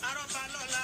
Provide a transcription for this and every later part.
Arọ́balọ́lá.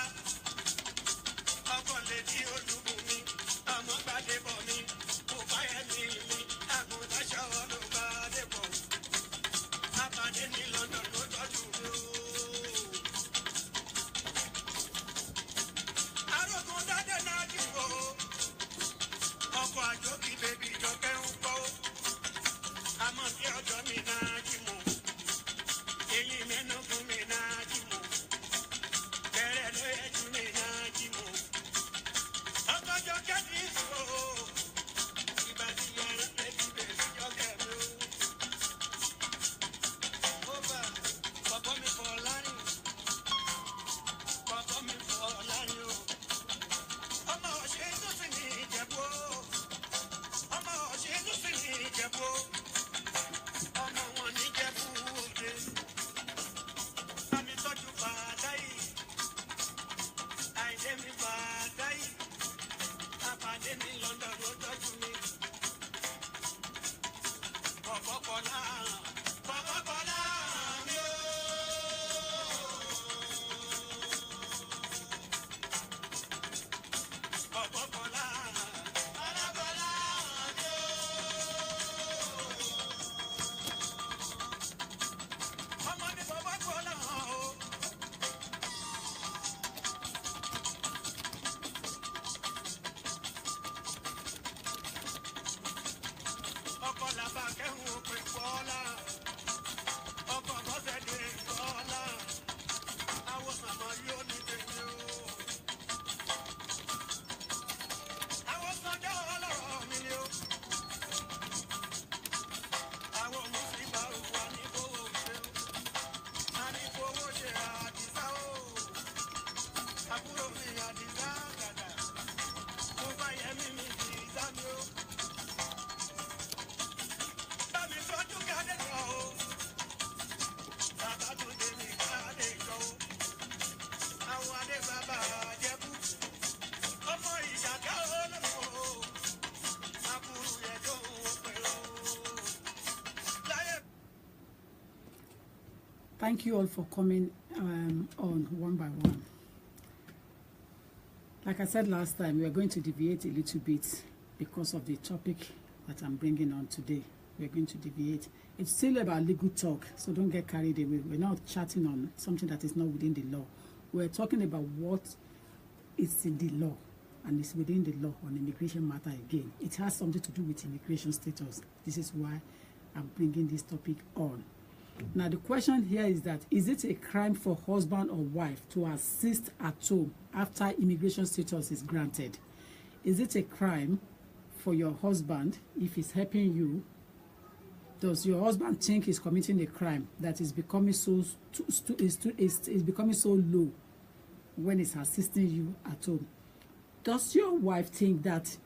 Thank you all for coming on one by one. Like I said last time, we are going to deviate a little bit because of the topic that I'm bringing on today. We're going to deviate. It's still about legal talk, so don't get carried away. We're not chatting on something that is not within the law. We're talking about what is in the law, and it's within the law on immigration matter again. It has something to do with immigration status. This is why I'm bringing this topic on. Now, the question here is that, is it a crime for husband or wife to assist at home after immigration status is granted? Is it a crime for your husband if he's helping you? Does your husband think he's committing a crime that is becoming is becoming so low when he's assisting you at home? Does your wife think that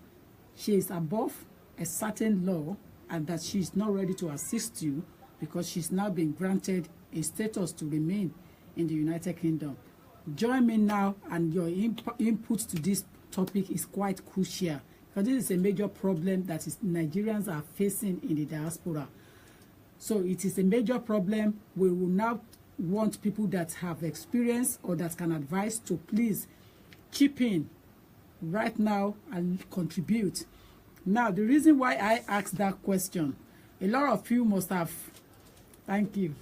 she is above a certain law and that she is not ready to assist you because she's now been granted a status to remain in the United Kingdom? Join me now, and your input to this topic is quite crucial, because this is a major problem that Nigerians are facing in the diaspora. So it is a major problem. We will now want people that have experience or that can advise to please chip in right now and contribute. Now, the reason why I asked that question, a lot of you must have, thank you.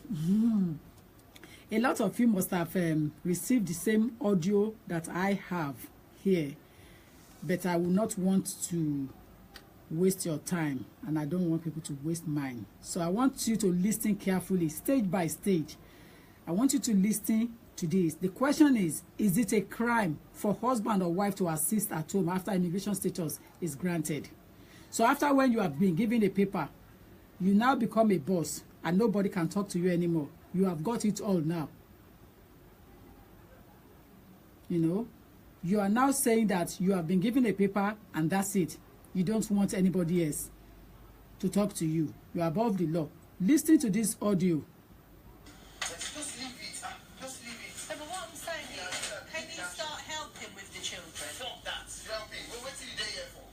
A lot of you must have received the same audio that I have here, but I will not want to waste your time, and I don't want people to waste mine. So I want you to listen carefully, stage by stage. I want you to listen to this. The question is it a crime for husband or wife to assist at home after immigration status is granted? So after when you have been given a paper, you now become a boss and nobody can talk to you anymore. You have got it all now. You know, you are now saying that you have been given a paper and that's it. You don't want anybody else to talk to you. You are above the law. Listen to this audio. Just leave it. Just leave it. No, but what I'm saying is, can you start helping with the children? Stop that. Helping. Well, what are you there for?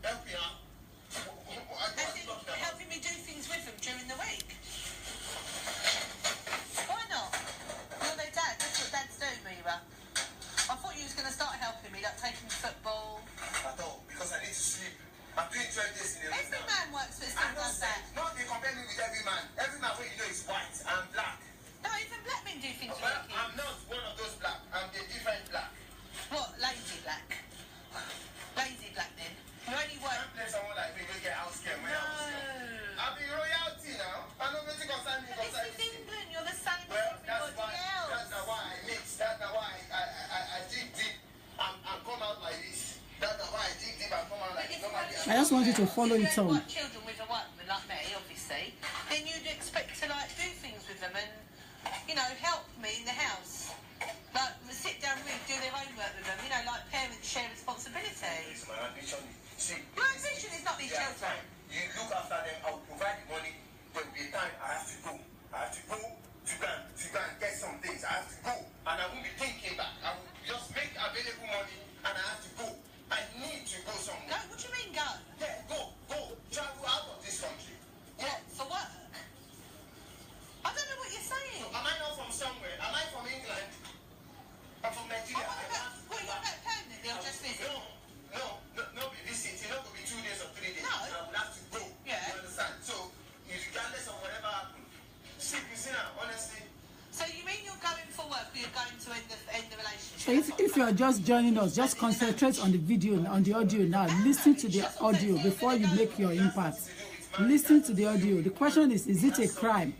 Helping out. Helping me do things with them during the week. Why not? You're their dad. That's what dads do, Mira. I thought you was going to start helping me, like taking football. I don't, because I need to sleep. I'm doing 12 days in a week. Every man works for still does that. Not be comparing me with every man. Every man where you know is white. I'm black. No, even black men do things Well, like I'm not one of those black. I'm the different black. What? Lazy black? Lazy black then? You only work... Can't play someone like me, we get house care. No. I'll be royalty now. I know nothing concern me. This is England. You're the same. Well, I just want you to follow it on. Like children with a workman like me, obviously, then you'd expect to like do things with them and, you know, help me in the house. Like sit down with, do their homework with them. You know, like parents share responsibility. It's my ambition. See, Your ambition is not these yeah, children. fine. You look after them. I will provide the money. There will be a time I have to go. I have to go to go and get some things. I have to go, and I won't be thinking back. I will just make available money, and I have to go. I need to go Go, somewhere. what do you mean go? Yeah, go, travel out of this country. What, for work? I don't know what you're saying. So am I not from somewhere? Am I from England? I'm from Nigeria. What are you about permanently or just visit? No, be visit. It not going to be 2 days or 3 days. No. I will have to go. Yeah. You understand? So, regardless of whatever happens, see, Christina, honestly, So you mean you're going for work or you're going to end the relationship? So if you are just joining us, just concentrate on the video, on the audio now. Listen to the audio before you make your impact. Listen to the audio. The question is it a crime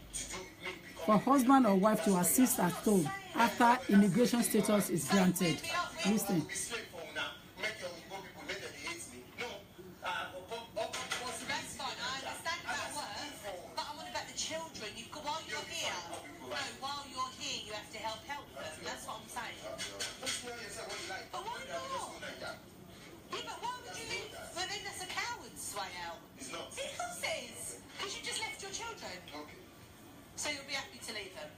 for husband or wife to assist at home after immigration status is granted? Listen. be straight for now. Make your Igbo people make them hate me. No. That's fine, I understand about work, but I want about the children. You've got, while you're here, no, while you're here, you have to help them. That's what I'm saying. But why not? Yeah, but why would you leave? Well, then that's a coward's way out. It's not. Of course it is. Because you just left your children. Okay. So you'll be happy to leave them.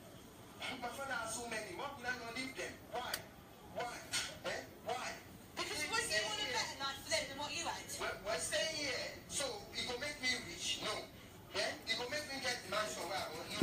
My father has so many. Why would I not leave them? Why? Eh? Why? Because wouldn't you want a better life for them than what you had? We're staying here, so it will make me rich. No. Yeah? It will make me get the mansion where I want. No.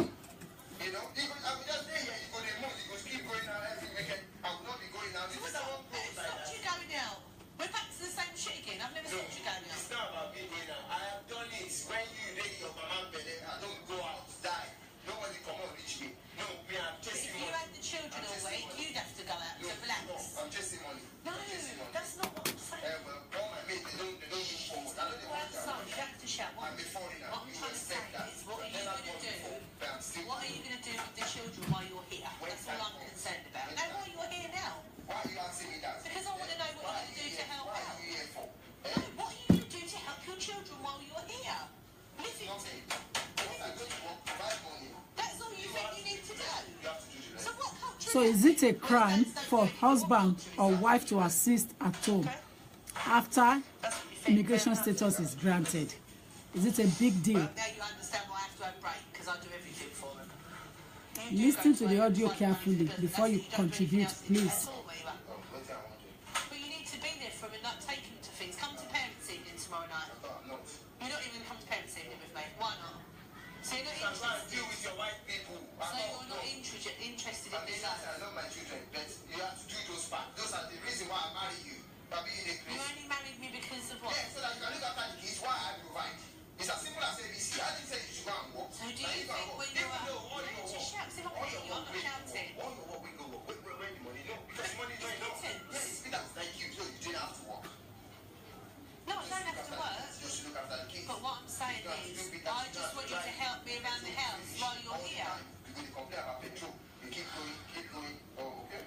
You know? I will just stay here. You go to move. You go keep going out every weekend. I will not be going out. So This what's is that? one place like Stopped that. you going out. We're back to the same shit again. I've never No, stopped you going out. it's not about me going out. I have done it. When you ready your mama belly, I don't go out, die. Nobody come on reach me. No, me, I'm If chasing you money. had the children all week, you'd have to go out to relax. I'm chasing money. No, I'm chasing money. that's not what I'm saying. Well, all my mates, they don't move forward. I know they Well, want so that. you have to shout. I'm a foreigner. What I'm You trying to say expect that. is, what are you Never going to gone do? before, but I'm still What are you going to do with the children while you're here? That's all I'm concerned about. And why you're here now? Why are you asking me that? Because I want to know what Why you're going to do to help Why out. are you here for? No, what are you going to do to help your children while you're here? Listen to Nothing. Once I go to work, provide money. That's all you think you need to do. You have to do the rest. So what culture So is it a crime for husband or wife to assist at home after immigration status is granted? Is it a big deal? Now you understand why I have to have a break, because I do everything for them. Listen to the audio carefully before you contribute, please. But you need to be there for them and not take them to things. Come to parents' evening tomorrow night. I'm not. You're not even going to come to parents' evening with me. Why not? So you're not I'm trying to interested. deal with your white people. So you're not interested in I mean, this I life. love my children, but you have to do those parts. Those are the reason why I marry you. By being a You Christian. only married me because of what? Yeah, so that you can look after the kids while I provide. It's as simple as ABC. I didn't say you should go and work. So do you think when you're Even though all your just work, shout, see, I'm all not your you, I'm work, not shouting. all your work, we go work. Where the money? No, because money is not enough. Pittance. Yes, it's Peter, like you, so you didn't have to work. No, I don't have to work. You should look after the kids. But what I'm saying is, I just want you to help me around the house while you're here. You go to complain about petrol. You keep going. Oh, okay.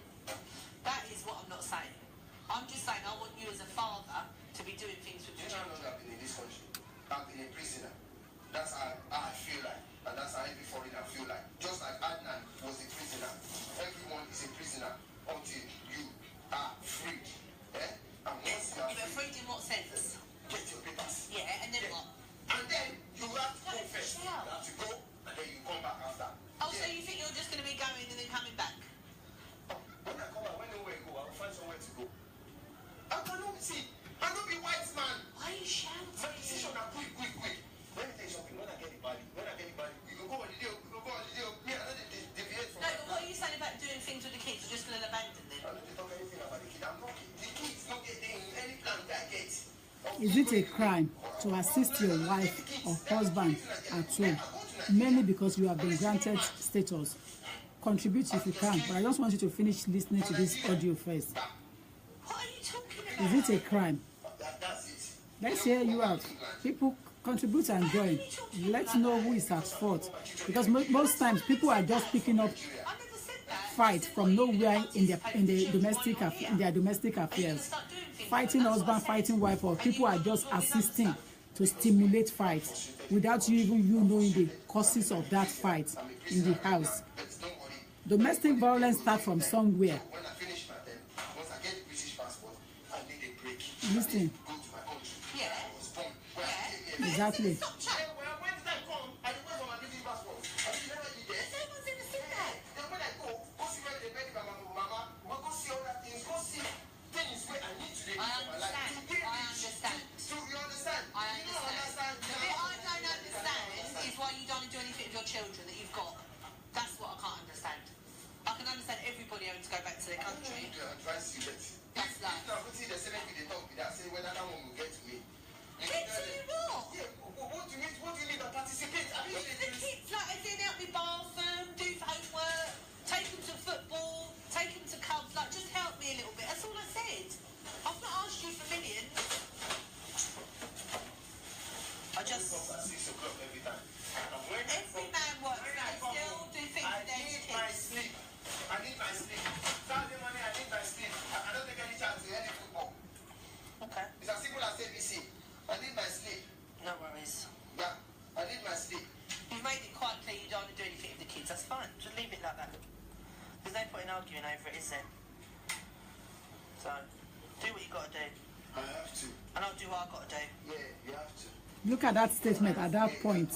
That is what I'm not saying. I'm just saying I want you as a father to be doing things with You your know children. I've been in this country. I've been a prisoner. That's how I feel like. And that's how every foreigner feel like. Just like Adnan was a prisoner. Everyone is a prisoner until you are freed. Eh? And once you are Yeah, but free, freed in what sense? get your papers. Yeah, and then what? And then you have to go No, first. You shout. have to go and then you come back after. Oh, so you think you're just going to be going and then coming back? When I come back, when nowhere go, I will find somewhere to go. I cannot see. I don't be white man. Why are you shouting? My decision are quick. Let me tell you something. When I get the body, we go holiday. Me, I don't deviate from No, but what are you saying about doing things with the kids? You're just going to abandon them? I don't talk anything about the kid. I'm not the kids not getting any plan that I get. Is it a crime to assist your wife or husband at home, mainly because you have been granted status? Contribute if you can, but I just want you to finish listening to this audio first. What are you talking about? Is it a crime? That's it. Let's hear you out. People contribute and join. Let's know who is at fault, because most times people are just picking up I never said that. fight from nowhere in their domestic affairs. Start doing things fighting husband, fighting wife, or people are just assisting to stimulate fight without you knowing the causes of that fight in the house. Domestic violence starts from somewhere. When I finish my term, once I get the British passport, I need a break. Listen. Go to my country. Yeah. I was born. When I came here. Exactly. Stop chatting. When did I come? I went for my British passport. Have you never did that? No one's ever said that. Then when I go see where they beg my mama, go see other things, go see things where I need to do in my life. I understand. So you understand? I You don't understand. understand. The bit I don't understand is why you don't do anything with your children that you've got. That's what I can't understand. I can understand everybody having to go back to their country. Advise you that. That's life. Now, what see the same thing they talk with that, say whether that one will get to me. Get to you what? Yeah, what do you mean by participate? I mean, It's the kids, like, as in help me bathroom, do homework, take them to football, take them to clubs, like, just help me a little bit. That's all I said. I've not asked you for millions. I just... at 6 o'clock every time. And when Every man works, but they still do things I with their need my kids. sleep. I need my sleep. Saturday morning, I need my sleep. I don't take any chance to any football. Okay, It's as simple as ABC. I need my sleep. no worries. Yeah, I need my sleep. You've made it quite clear you don't want to do anything with the kids. That's fine. Just leave it like that. There's no point in arguing over it, is there? So, do what you got to do. I have to. And I'll do what I've got to do. Yeah, you have to. Look at that statement at that point.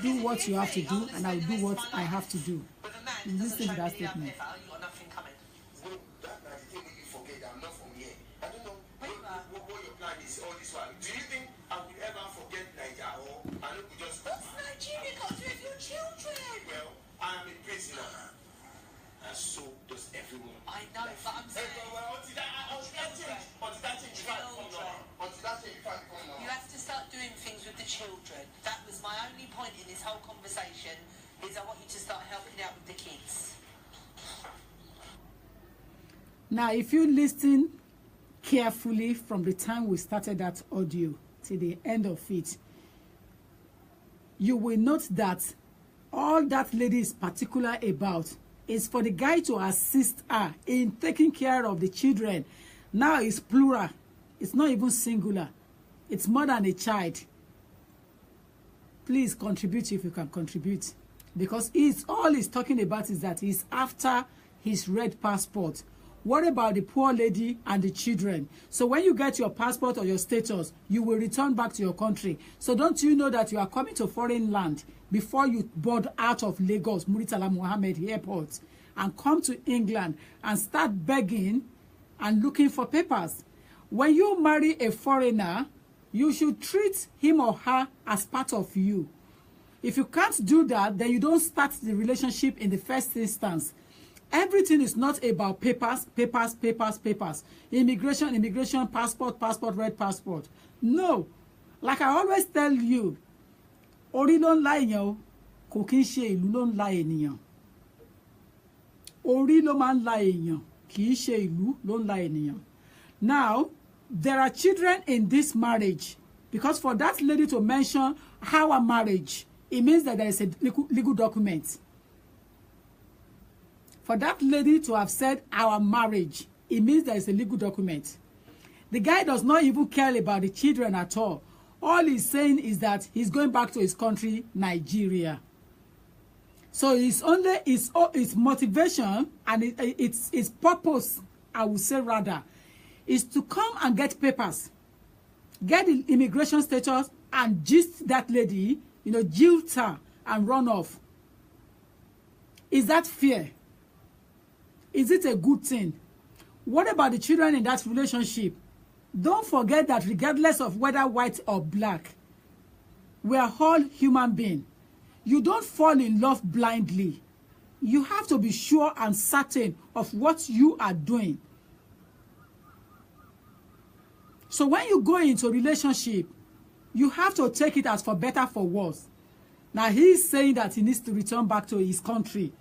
Do what you have to do, and I'll do what I have to do. With a man who doesn't Listen to show that me love statement. ever, you got nothing coming. No, that's the thing that you forget. I'm not from here. I don't know what your plan is all this while. Do you think I would ever forget Nigeria or I know we just... What's Nigeria got to do with your children? Well, I am a prisoner. And so does everyone. I know, but I'm saying... Well, until that change, you can't come now. Until that change, you can't come now. You have to start doing things with the children. That was my only point in this whole conversation, is I want you to start helping out with the kids. Now, if you listen carefully from the time we started that audio to the end of it, you will note that all that lady is particular about is for the guy to assist her in taking care of the children. Now it's plural. It's not even singular. It's more than a child. Please contribute if you can contribute. Because all he's talking about is that he's after his red passport. What about the poor lady and the children? So when you get your passport or your status, you will return back to your country. So don't you know that you are coming to foreign land before you board out of Lagos, Muritala Muhammad Airport, and come to England and start begging and looking for papers? When you marry a foreigner, you should treat him or her as part of you. If you can't do that, then you don't start the relationship in the first instance. Everything is not about papers. Immigration, passport, red passport. No. Like I always tell you, orí ló ń la èèyàn, kò kí ń ṣe ìlú ló ń la ènìyàn. Orí ló máa ń la èèyàn, kì í ṣe ìlú ló ń la ènìyàn. Now, there are children in this marriage, because for that lady to mention our marriage, it means that there is a legal document. For that lady to have said our marriage, it means there is a legal document. The guy does not even care about the children at all. All he's saying is that he's going back to his country, Nigeria. So it's only his motivation and its purpose, I would say rather, is to come and get papers, get the immigration status, and gist that lady, jilt her and run off. Is that fair? Is it a good thing? What about the children in that relationship? Don't forget that regardless of whether white or black, we are all human beings. You don't fall in love blindly. You have to be sure and certain of what you are doing. So when you go into a relationship, you have to take it as for better, for worse. Now he's saying that he needs to return back to his country.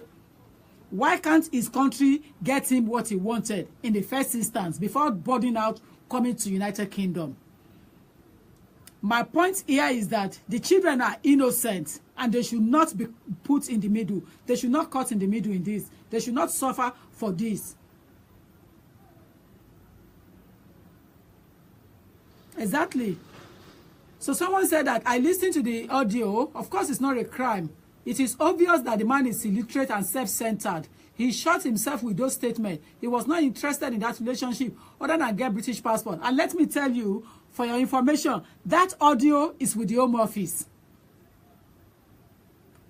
Why can't his country get him what he wanted in the first instance before boarding out, coming to United Kingdom? My point here is that the children are innocent and they should not be put in the middle. They should not cut in the middle in this. They should not suffer for this. Exactly. So someone said that I listened to the audio. Of course, it's not a crime. It is obvious that the man is illiterate and self-centered. He shot himself with those statements. He was not interested in that relationship other than get British passport. And let me tell you, for your information, that audio is with the Home Office.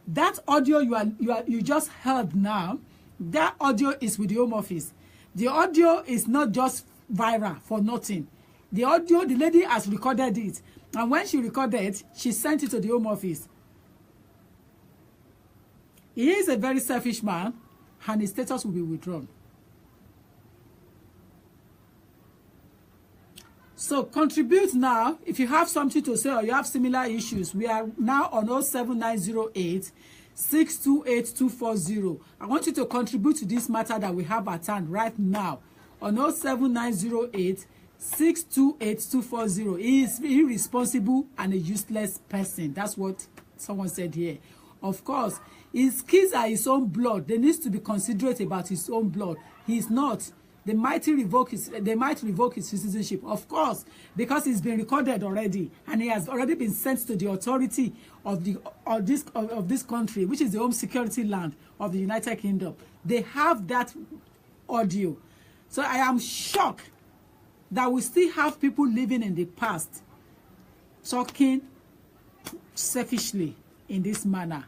That audio you just heard now, that audio is with the Home Office. The audio is not just viral for nothing. The audio, the lady has recorded it. And when she recorded it, she sent it to the Home Office. He is a very selfish man, and his status will be withdrawn. So contribute now. If you have something to say or you have similar issues, we are now on 07908 628 240. I want you to contribute to this matter that we have at hand right now on 07908 628 240. He is irresponsible and a useless person. That's what someone said here. Of course, his kids are his own blood. They need to be considerate about his own blood. He is not. They might revoke his citizenship, of course, because he's been recorded already and he has already been sent to the authority of this country, which is the home security land of the United Kingdom. They have that audio. So I am shocked that we still have people living in the past talking selfishly in this manner.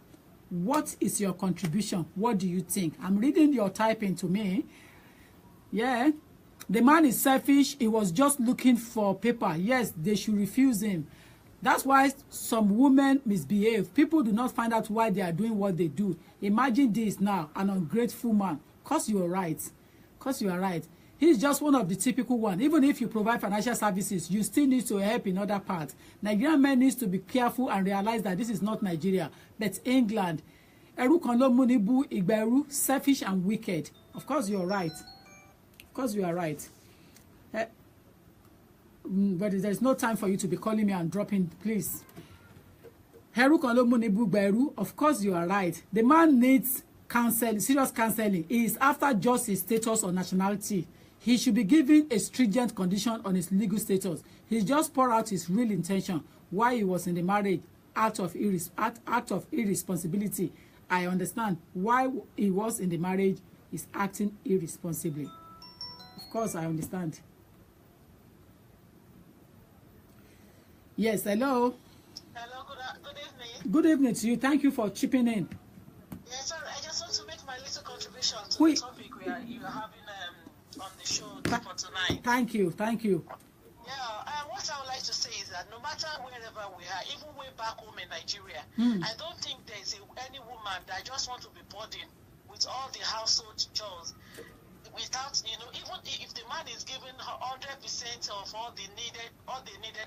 What is your contribution? What do you think? I'm reading your typing to me. Yeah, the man is selfish. He was just looking for paper. Yes, they should refuse him. That's why some women misbehave. People do not find out why they are doing what they do. Imagine this now, an ungrateful man. Cause you are right. Cause you are right. He's just one of the typical one. Even if you provide financial services, you still need to help in other parts. Nigerian men needs to be careful and realize that this is not Nigeria, but England. Eru kan lo mu ni bu, igba eru, selfish and wicked. Of course, you are right. Of course, you are right. But there's no time for you to be calling me and dropping, please. Eru kan lo mu ni bu, igba eru. Of course, you are right. The man needs counseling, serious counseling. He is after just his status or nationality. He should be given a stringent condition on his legal status. He just poured out his real intention why he was in the marriage out of irresponsibility. I understand why he was in the marriage is acting irresponsibly. Of course, I understand. Yes, hello. Hello, good evening. Good evening to you. Thank you for chipping in. Yes, sorry, I just want to make my little contribution to the topic you are having on the show for tonight. Thank you. Yeah, what I would like to say is that no matter wherever we are, even way back home in Nigeria, I don't think there's any woman that just want to be burdened with all the household chores without, even if the man is given 100% of all they needed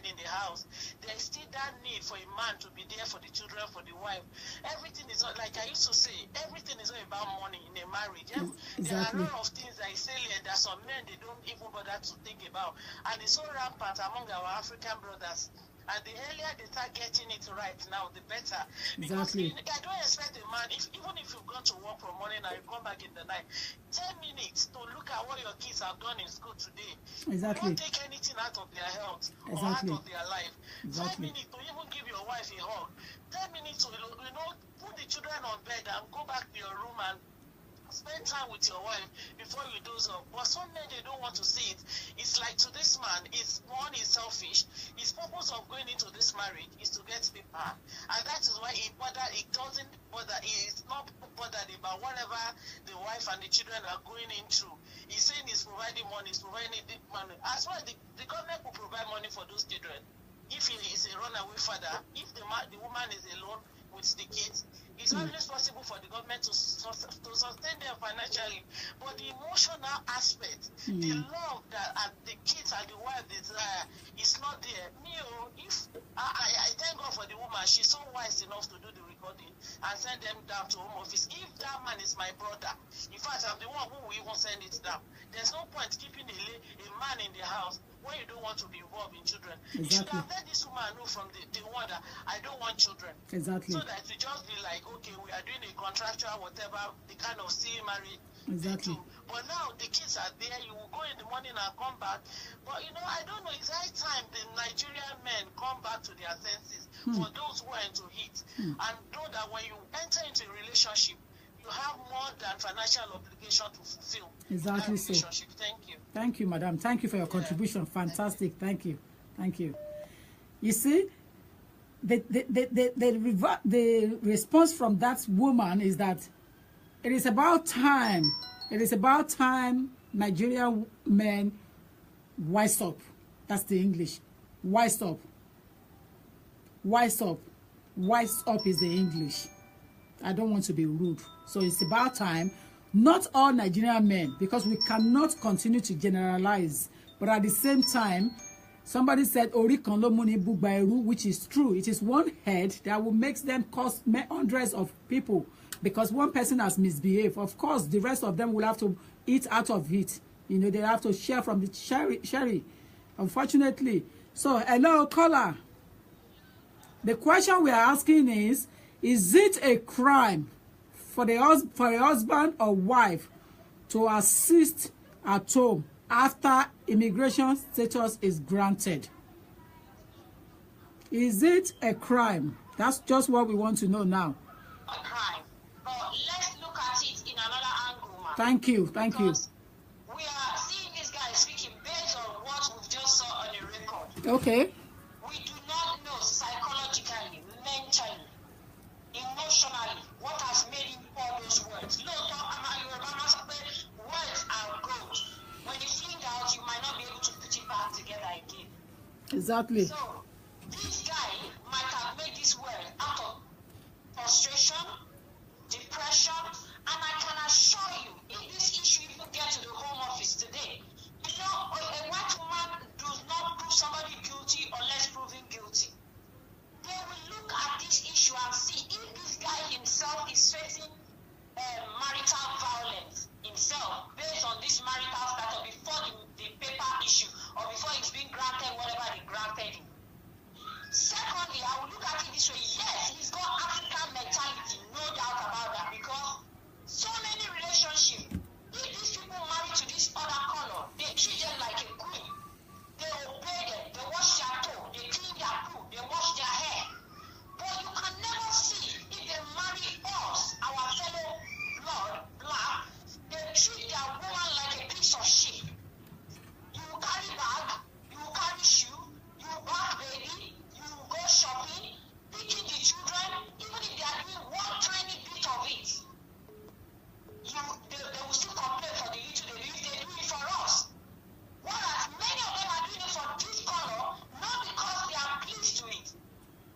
in the house, there's still that need for a man to be there for the children, for the wife. Everything is not, like I used to say, everything is not about money in a marriage. Exactly. There are a lot of things that is salient that some men, they don't even bother to think about. And it's so rampant among our African brothers. And the earlier they start getting it right now, the better. Because exactly. I don't expect a man, even if you've gone to work from morning and you come back in the night, 10 minutes to look at what your kids have done in school today. Exactly. Don't take anything out of their health or Exactly. out of their life. Exactly. 5 minutes to even give your wife a hug. 10 minutes to, put the children on bed and go back to your room and spend time with your wife before you doze off. But some men, they don't want to see it. It's like to this man, is selfish. His purpose of going into this marriage is to get paper. And that is why he doesn't bother. He is not bothered about whatever the wife and the children are going into. He's saying he's providing money, As well, the government will provide money for those children. If he is a runaway father, if the woman is alone with the kids, it's always possible for the government to sustain them financially. But the emotional aspect, the love that the kids and the wife desire is not there. I thank God for the woman. She's so wise enough to do the recording and send them down to home office. If that man is my brother, in fact, I'm the one who will even send it down. There's no point keeping a man in the house when you don't want to be involved in children. Exactly. You should have let this woman know from the one that I don't want children. Exactly. So that we just be like, okay, we are doing a contractual, whatever, the kind of still marriage. Exactly. But now the kids are there. You will go in the morning and come back. But I don't know. It's high time the Nigerian men come back to their senses for those who are into it, and know that when you enter into a relationship, you have more than financial obligation to fulfill. Exactly so. Thank you. Thank you, madam. Thank you for your contribution. Fantastic. Thank you. Thank you. You see, the response from that woman is that it is about time. It is about time Nigerian men wise up. That's the English. Wise up. Wise up. Wise up is the English. I don't want to be rude. So it's about time. Not all Nigerian men, because we cannot continue to generalize. But at the same time, somebody said, Ori kan lo muni bugba eru, which is true. It is one head that will make them cost hundreds of people. Because one person has misbehaved. Of course, the rest of them will have to eat out of it. They have to share from the sherry. Unfortunately. So, hello, caller. The question we are asking is it a crime for a husband or wife to assist at home after immigration status is granted? Is it a crime? That's just what we want to know now. A crime. But let's look at it in another angle, man. Thank you. Because we are seeing this guy speaking based on what we just saw on the record. Okay. We do not know psychologically, mentally, emotionally, what has made him pour those words. Words are gold. When you fling out, you might not be able to put it back together again. Exactly. So, this guy might have made this word out of frustration, depression, and I can assure you, if this issue even gets to the Home Office today, a white woman does not prove somebody guilty unless proven guilty. They will look at this issue and see if this guy himself is facing marital violence himself based on this marital status before the paper issue or before it's been granted whatever they granted him. Secondly, I will look at it this way. Yes, he's got African mentality, no doubt about that, because so many relationships, if these people marry to this other color, they treat them like a queen. They obey them, they wash their toe, they clean their poo, they wash their hair. But you can never see if they marry us, our fellow blood, black, they treat their woman like a piece of shit. You will carry bag, you will carry shoe, you will back baby, you will go shopping, picking the children, even if they are doing one tiny bit of it. They will still complain for the little they do if they do it for us. Whereas many of them are doing it for this color, not because they are pleased to it,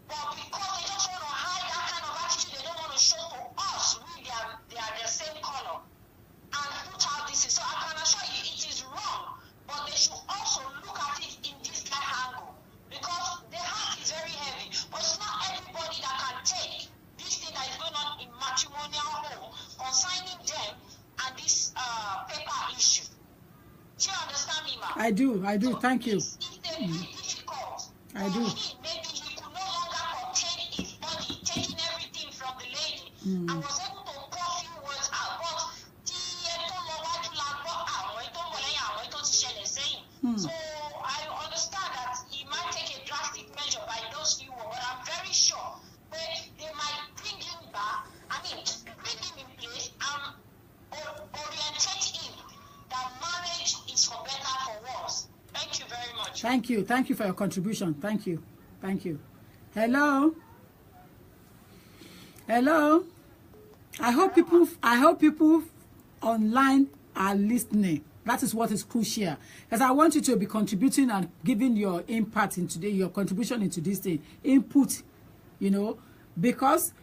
but because they just want to hide that kind of attitude. They don't want to show to us they are the same color and put out this. So I can assure you it is wrong, but they should also look at it in this kind of angle, because the heart is very heavy. But it's not everybody that can take this thing that is going on in matrimonial home concerning them and this paper issue. Do you understand me, ma'am? I do. So thank you. It's a bit difficult. I do. Maybe he could no longer contain his body, taking everything from the lady, and was able to pour few words out. But so I understand that he might take a drastic measure by those few words, but I'm very sure they might bring him back. Bring him in place and orientate him that marriage is for better, for worse. Thank you very much. Thank you. Thank you for your contribution. Thank you. Thank you. Hello. Hello. I hope people online are listening. That is what is crucial. Because I want you to be contributing and giving your input in today, your contribution into this thing. Input, because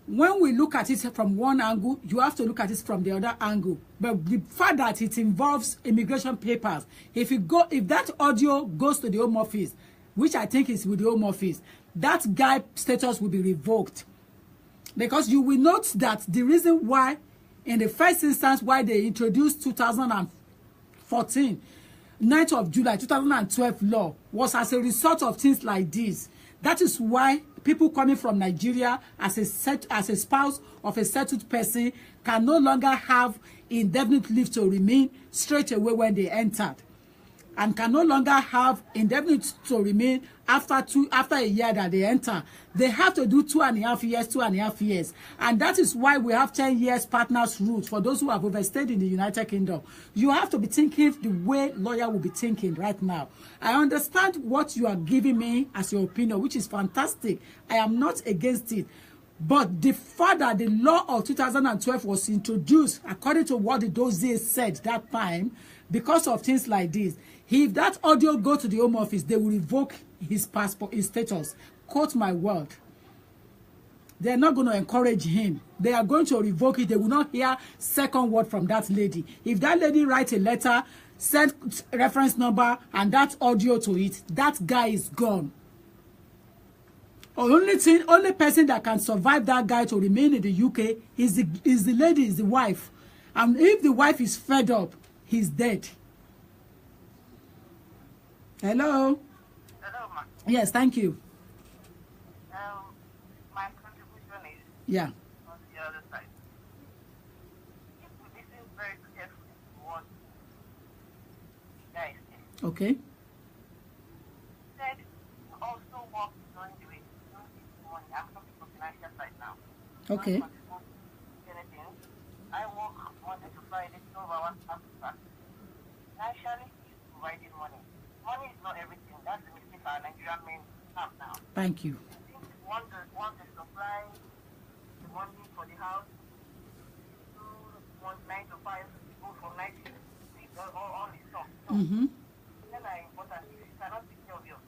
when we look at it from one angle, you have to look at it from the other angle. But the fact that it involves immigration papers, if that audio goes to the Home Office, which I think is with the Home Office, that guy status will be revoked. Because you will note that the reason why, in the first instance, why they introduced 2014, 9th of July 2012 law was as a result of things like this. That is why people coming from Nigeria as a spouse of a settled person can no longer have indefinite leave to remain straight away when they entered, and can no longer have indefinite to remain after a year that they enter. They have to do 2.5 years. And that is why we have 10 years partners route for those who have overstayed in the United Kingdom. You have to be thinking the way lawyer will be thinking right now. I understand what you are giving me as your opinion, which is fantastic. I am not against it. But the fact that the law of 2012 was introduced, according to what the dossier said that time, because of things like this, if that audio go to the Home Office, they will revoke his passport, his status. Quote my word. They are not going to encourage him. They are going to revoke it. They will not hear second word from that lady. If that lady writes a letter, send reference number and that audio to it, that guy is gone. Only person that can survive that guy to remain in the UK is the lady, is the wife. And if the wife is fed up, he's dead. Hello? Hello, ma. Yes, thank you. My contribution is Yeah. on the other side. If we listen very carefully to what the guy said, Okay. said also work during the week, during this morning. I'm talking from financial side now. Okay. Not anything. I work Monday to Friday, 12 hours after that. Financially, he's providing money. Money is not everything. That's the mistake our Nigerian men have now. Thank you. I think once they supply the money for the house, two, 9 to 5, go from 9 to 6, all this stuff. So, then are important. If you cannot take care of your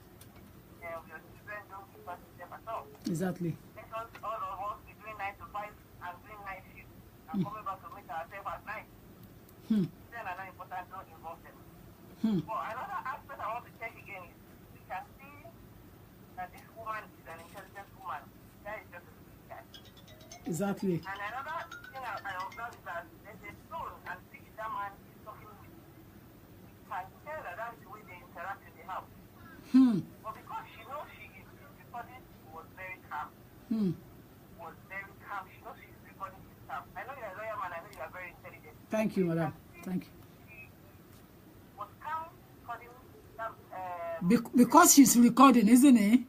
children, don't give us them at all. Exactly. Let us, all of us, be doing 9 to 5 and doing night shift and coming back to meet ourselves at night. Then are not important, don't involve them. But another aspect I want to check again is we can see that this woman is an intelligent woman. That is just a sweet guy. Exactly. And another thing I observed is that there's a tone and speech that man is talking with. You can tell that that's the way they interact in the house. But because she knows she is recording, she was very calm. Was very calm. She knows she's recording, she's calm. I know you're a lawyer man, I know you are very intelligent. Thank you, madam. Thank you. Was calm, recording that, Because she's recording, isn't it?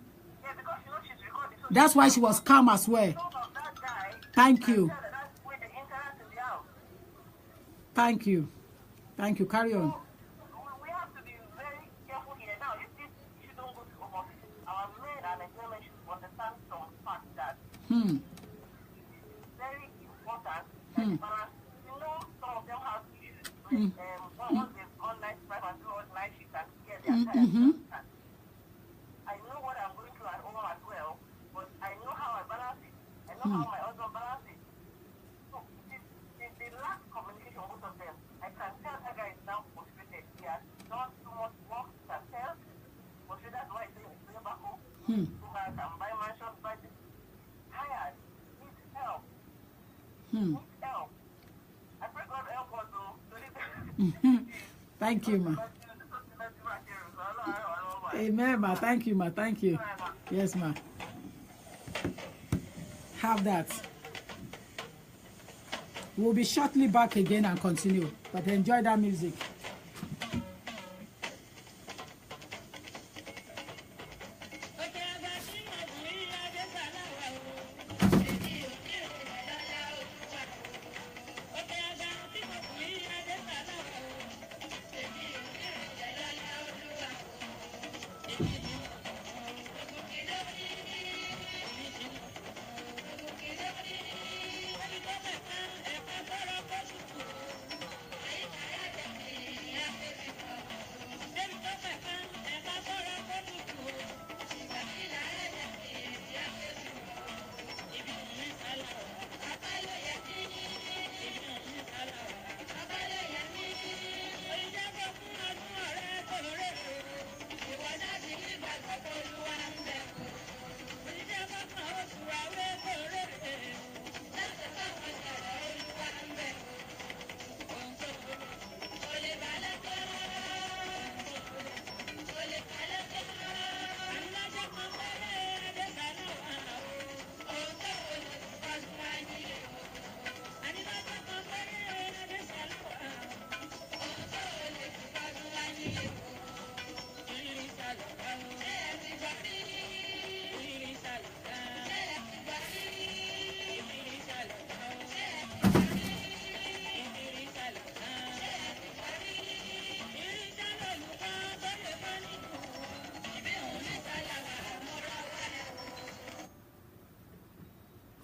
yeah, because she knows she's recording. So That's why she was calm as well. of that guy, Thank you. tell her that's the way they interact in the house. Thank you. Thank you. Carry on. We have to be very careful here. Now, if this issue don't go to Home Office, our men and Nigerian should understand some fact that it is very important that the balance. You know, some of them have issues with once they've on night drive and do all night shift and get their time. I know what I'm going through at home as well, but I know how I balance it. I know how my husband balances it. So they lack communication, both of them. I can tell that guy is now frustrated. He has done too much work. He can tell. Frustrated, that's why he's saying he's going back home. Go back and buy mansion, buy this. Tired. Needs help. Needs help. I pray God help us though. Thank you, ma. Amen, ma. Thank you, ma. Thank you. Yes, ma. Have that. We'll be shortly back again and continue. But enjoy that music.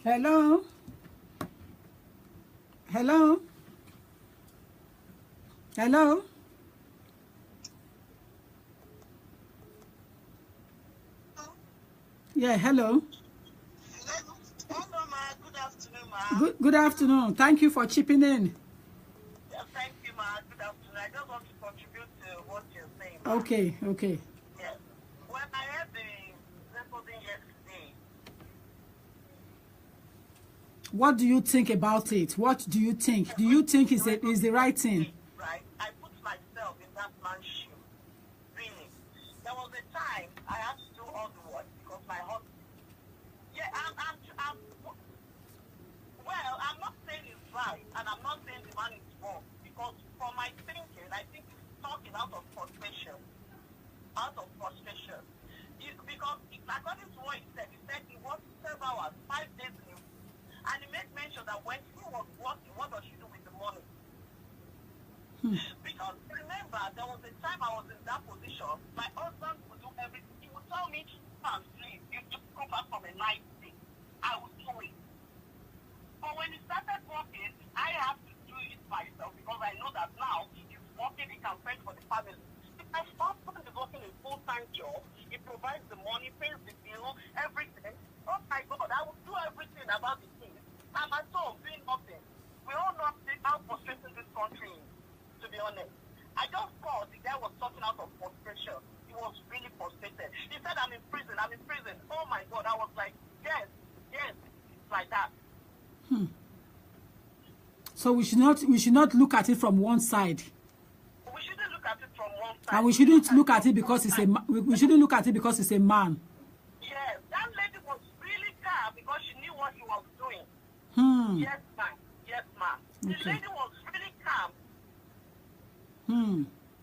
Hello? Hello? Hello? Yeah, hello. Hello, ma. Good afternoon, ma. Good afternoon. Thank you for chipping in. Yeah, thank you, ma. Good afternoon. I just want to contribute to what you're saying, ma. Okay. Yeah. When I heard the recording yesterday, What do you think about it? What do you think? Do you think is the right thing? right, I put myself in that man's shoe. Really. There was a time I had to do all the work because my husband. Yeah, well, I'm not saying it's right, and I'm not saying the man is wrong, because for my thinking, I think he's talking out of frustration. Because according to what he said he worked 12 hours, 5 days in a week, and he made mention that when he was working, what does she do with the money? Because remember, there was a time I was in that position, my husband would do everything. He would tell me, please, you just come back from a night day. I would do it. But when he started working, I have to do it myself because I know that now he's working, he can fend for the family. If my husband is working a full-time job, he provides the money, pays the bill, everything. Oh my God, I will do everything about the things. I'm at home doing nothing. We all know how frustrating this country is, to be honest. I just thought the guy was talking out of frustration. He was really frustrated. He said, I'm in prison. Oh my God, I was like, yes, it's like that. So we should not look at it from one side. We shouldn't look at it from one side. And we shouldn't look at it because we shouldn't look at it because it's a man. Yes, that lady was really calm because she knew what he was doing. Yes, ma'am. The lady was really calm.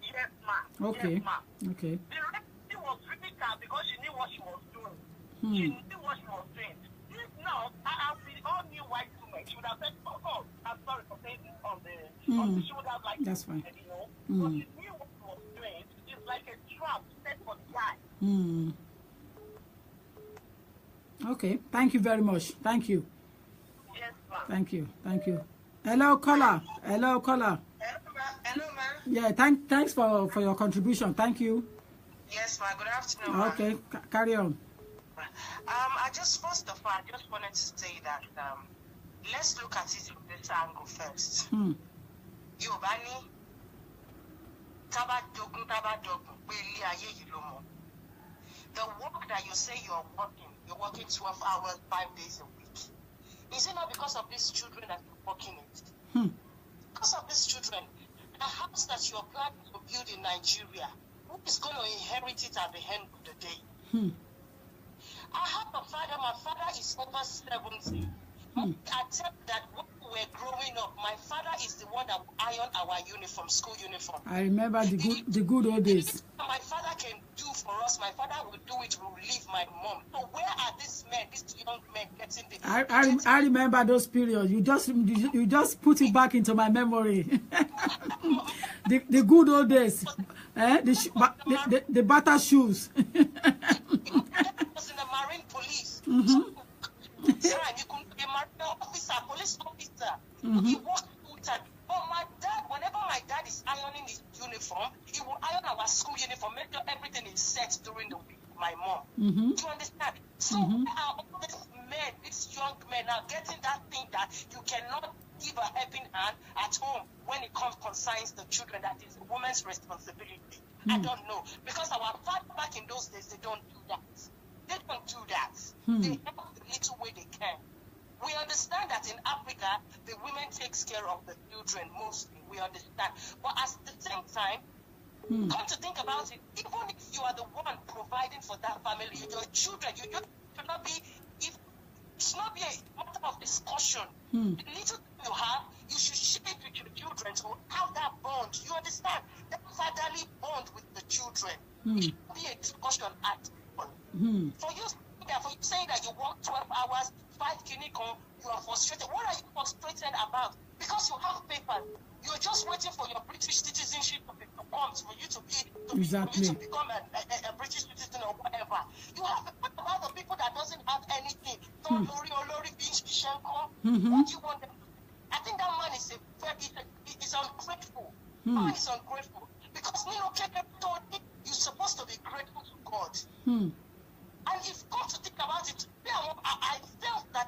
Yes, ma'am. Okay. Yes, ma'am. Okay. The lady was really calm because she knew what she was doing. She knew what she was doing. If not, as we all knew white women, she would have said, oh, I'm sorry for saying this on the she would have like, that's fine. You know, but she knew what she was doing. It's like a trap set for the guy. Okay. Thank you very much. Thank you. Yes, ma'am. Thank you. Hello, caller. Hello, ma'am. Yeah, thanks for your contribution. Thank you. Yes, ma'am. Good afternoon, ma'am. Okay, carry on. First of all, I just wanted to say that let's look at it from this angle first. Yobani, the work that you say you're working 12 hours, 5 days a week. Is it not because of these children that you're working it? Because of these children, the house that you're planning to build in Nigeria, who is going to inherit it at the end of the day? I have a father. My father is over 70. I tell that when we were growing up, my father is the one that ironed our uniform, school uniform. I remember the good old days. My father can do for us. My father will do it. Will leave my mom. So where are these men, these young men, getting the? I remember those periods. You just put it back into my memory. the good old days. The butter shoes. Was in the Marine Police. Right, you could be a Marine officer, police officer. He worked full time. But my dad, whenever my dad is ironing his uniform, he will iron our school uniform, make sure everything is set during the week. My mom. Do you understand? So where are all these men, these young men, are getting that thing that you cannot give a helping hand at home when it concerns the children? That is a woman's responsibility. I don't know, because our father back in those days, they don't do that. They don't do that. They help the little way they can. We understand that in Africa, the women takes care of the children mostly. We understand. But at the same time, come to think about it, even if you are the one providing for that family, your children, you should not be, it should not be a matter of discussion. The little you have, you should share it with your children to have that bond. You understand? That fatherly bond with the children. It should be a discussion at all. For you saying that you work 12 hours, 5 clinical, you are frustrated. What are you frustrated about? Because you have papers. You're just waiting for your British citizenship to come, for you to become a British citizen or whatever. You have to think about the people that doesn't have anything. Don't worry or being ungrateful. Because you're supposed to be grateful to God. And if God to think about it, I felt that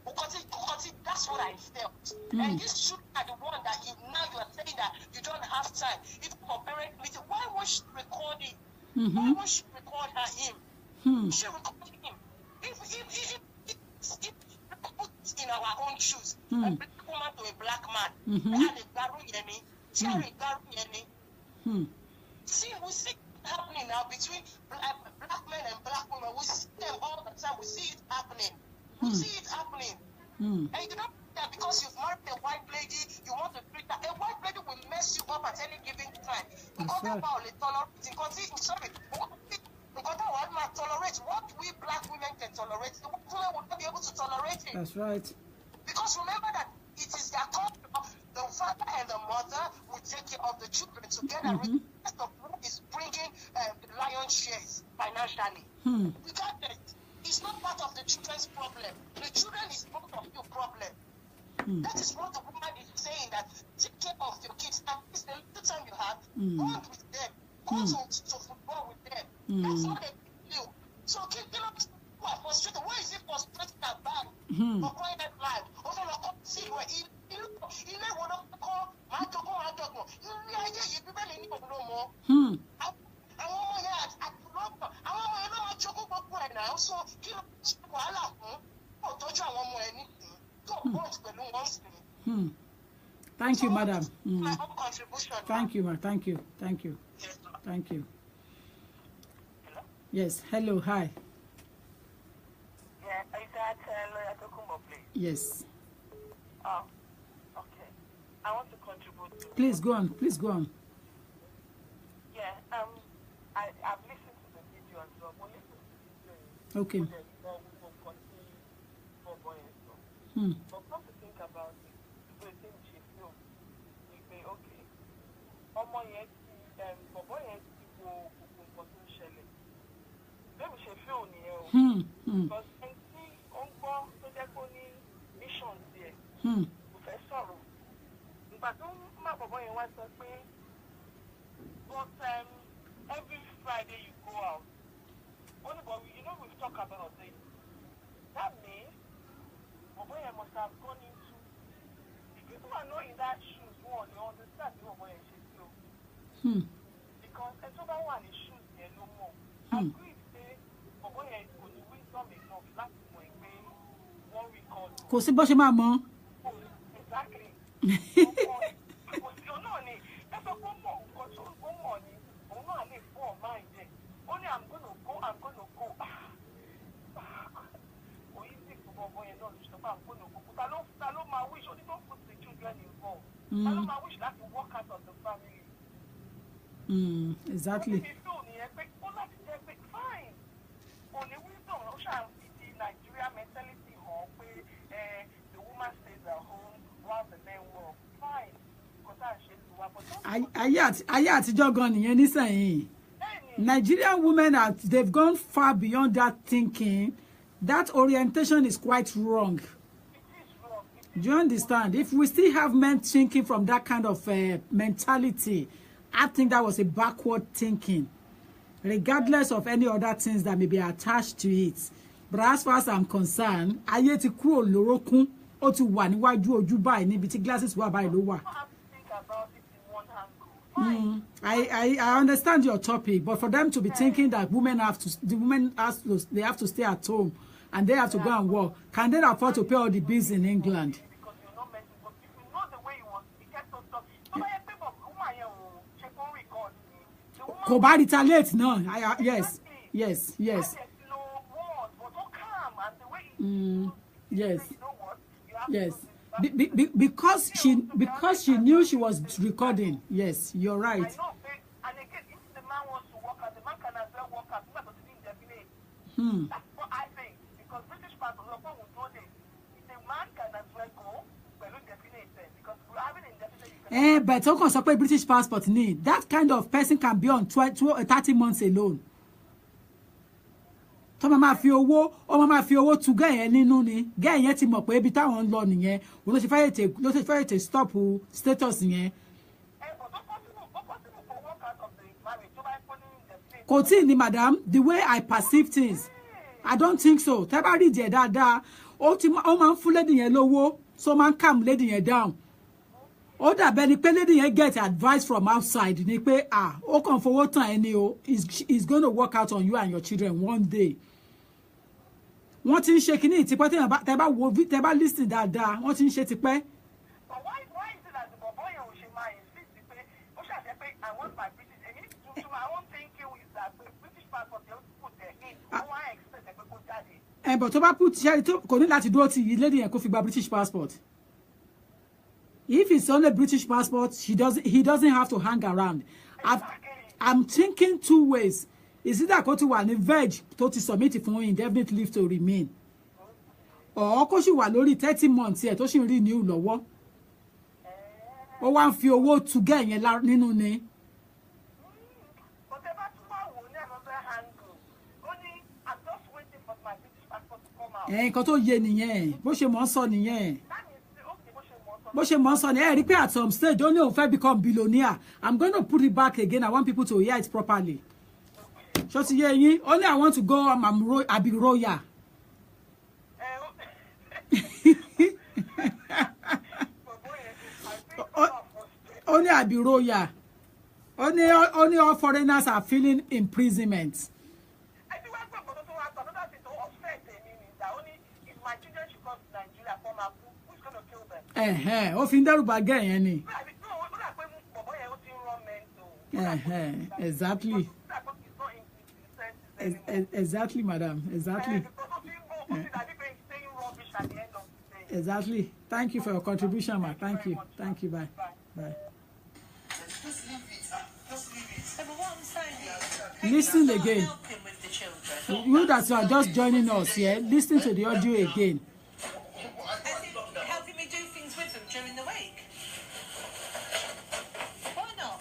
because that's what I felt. And these children are the one that now you are saying that you don't have time. Even for parent meeting, why won't she record it? Why won't she record him? She record him. If in our own shoes, a black woman to a black man, See, we see it happening now between black men and black women. We see them all the time. We see it happening. We see it happening. And you don't that because you've married a white lady, you want to treat her. A white lady will mess you up at any given time. Because tolerate what we black women can tolerate, the white women will not be able to tolerate it. That's right. Because remember that it is their culture. The father and the mother will take care of the children together. Regardless of who is bringing the lion's shares financially. Regardless, it's not part of the children's problem. The children is part of your problem. That is what the woman is saying, that take care of your kids. At least the little time you have, bond with them. Go to football with them. That's not a big deal. So, who are frustrated. Why is it frustrated and bad? For crying out loud. Also, see where ilé wo ló kọ́ máa jogún ilé ayé yìí bíbélì ní òun ló mọ̀. Àwọn ọmọ yẹn àtúlọ́pọ̀ àwọn ọmọ yẹn ló máa jogún gbogbo ẹ̀ náà so kí ló ṣe wàhálà fún kó tọ́jú àwọn ọmọ ẹ̀ nìyí tó bọ́ọ̀d pẹ̀lú wọn sí. Thank you, madam. My own contribution. Thank you, ma. Thank you. Thank you. Yes, Thank you. hello? Yes. Hello. Hi. Yeah, is that Lawyer Tokumbo, please? Yes. Oh, okay. I want to contribute to... Please go on. Please go on. Yeah, I've listened to the video as well. We'll listen to the video. Okay. We'll continue for boy and so. But come to think about it, the thing she feels, we say, okay, ọmọ yẹn ti, bọ̀bọ̀ yẹn ti wo gbogbo nǹkan tó ń ṣẹlẹ̀. Bẹ́ẹ̀ mi ṣe feel nìyẹn o. Because ẹni tí ó ń gbọ́ tó jẹ́ kó ní mission díẹ̀, kò fẹ́ sọ̀rọ̀. Ìgbà tó ń má bọ̀bọ̀ yẹn wá sọ pé, but every Friday you go out. Only but you know we've talked about it. That means bọ̀bọ̀ yẹn must have gone into the people are not in that shoes who are they understand the bọ̀bọ̀ yẹn ṣe sí o. Because ẹ tó bá wà ní shoes yẹn ló mọ̀. Agree say bọ̀bọ̀ yẹn kò ní wisdom enough láti mọ̀ pé wọ́n record. Kò sí bó ṣe máa mọ̀. Exactly. Kò sí òun náà ni ẹ sọ pé ó mọ̀ nǹkan tó ó mọ̀ ni òun náà lè fún ọ̀ máa jẹ. Ó ní I'm gonna go. Kò yí sí fún bọ̀bọ̀ yẹn náà lóṣù tó bá I'm gonna go. Ta ló máa wish only don't put the children involved. Ta ló máa wish láti work out of the family. Exactly. Ó ní fífún nìyẹn pé ó láti jẹ́ pé fine. Kò ní wisdom ó ṣàǹfì ti Nigeria mentality hàn pé the woman stays at home while the men work. Fine. Kò tá à ń ṣe ti wá. Ayé àtijọ́ gan nìyẹn nísìnyí. Nigerian women they've gone far beyond that thinking. That orientation is quite wrong. It is wrong. Do you understand? If we still have men thinking from that kind of mentality, I think that was a backward thinking, regardless of any other things that may be attached to it. But as far as I'm concerned, ayé ti kúrò lórókún, ó ti wà níwájú ojú báyìí níbi tí glasses wà báyìí ló wà. You have to think about it in one angle. Fine. I understand your topic, but for them to be thinking that they have to stay at home and they have to go and work, can they afford to pay all the bills in England? Because you're not meant to. But if you know the way you want, you get to talk. So I think of woman here will check on record. The woman. Kò bá retaliate náà. Yes. No word, but so calm and the way you Yes. you know what? You have Yes. to do this. Because she knew she was recording. Yes, you're right. I know, and again, if the man wants to work out, the man can as well work out. Not to be indefinite. That's what I think. Because British passport, will do this. If the man can as well go, well, indefinite, because we're having indefinite. But ó kàn sọ pé British passport need. That kind of person can be on 30 months alone. tó máa fi owó tu gẹ́ yẹn nínú ni gẹ́ yẹn ti mọ̀ pé ibi táwọn ń lọ nìyẹn òun ló ṣe fẹ́ ètè stop status yẹn. Kò tí ni madam, the way I perceive things I don't think so. Tẹ́ bá rí díẹ̀ dáadáa ó máa ń fún lady yẹn lówó so máa ń calm lady yẹn down. Ó dàbẹ́ ni pé lady yẹn get advice from outside ni pé ó kàn fowó tàn ẹni o is going to work out on you and your children one day. Wọ́n ti ń ṣe kíní ìtìpẹ́ tẹ́ bá listen dáadáa wọ́n ti ń ṣe tipẹ́. But why is it that the boy ò ṣe máa insist pé ó ṣàṣẹ pé I want my British my own thinking is that the British passport dey put their in I wan expect pé kó jáde. But tó bá put ṣẹ́rí tó kò ní láti dúró ti lady yẹn kó fi gba British passport. If it's only British passport, he doesn't have to hang around. I'm thinking two ways. Is it that kó ti wà ní veg tó ti submit fún indefinite leave to remain? Or kó sì wà lórí 30 months ẹ̀ tó sì ń renew lọ́wọ́. Ó wá ń fi owó tu gẹ́ yẹn nínú ni. Nǹkan tó yé nìyẹn bó ṣe mọ̀ ń sọ nìyẹn. Bó ṣe mọ̀ ń sọ ni ẹ rí pé at some stage ó ní òun fẹ́ become billionaire. I'm going to put it back again. I want people to hear it properly. Ṣó ti yé yín? Only I want to go Abi Royal. Only Abi Royal. Only all foreigners are feeling imprisonment. Ó fi ń dẹ́rù bà gẹ́ yẹn ni. Exactly. Exactly, madam. Exactly. Exactly. Thank you for your contribution, ma. Thank you. Thank you. Bye. Bye. Listen again. You that you are just joining us here, listen to the audio again. Helping me do things with them during the week. Why not?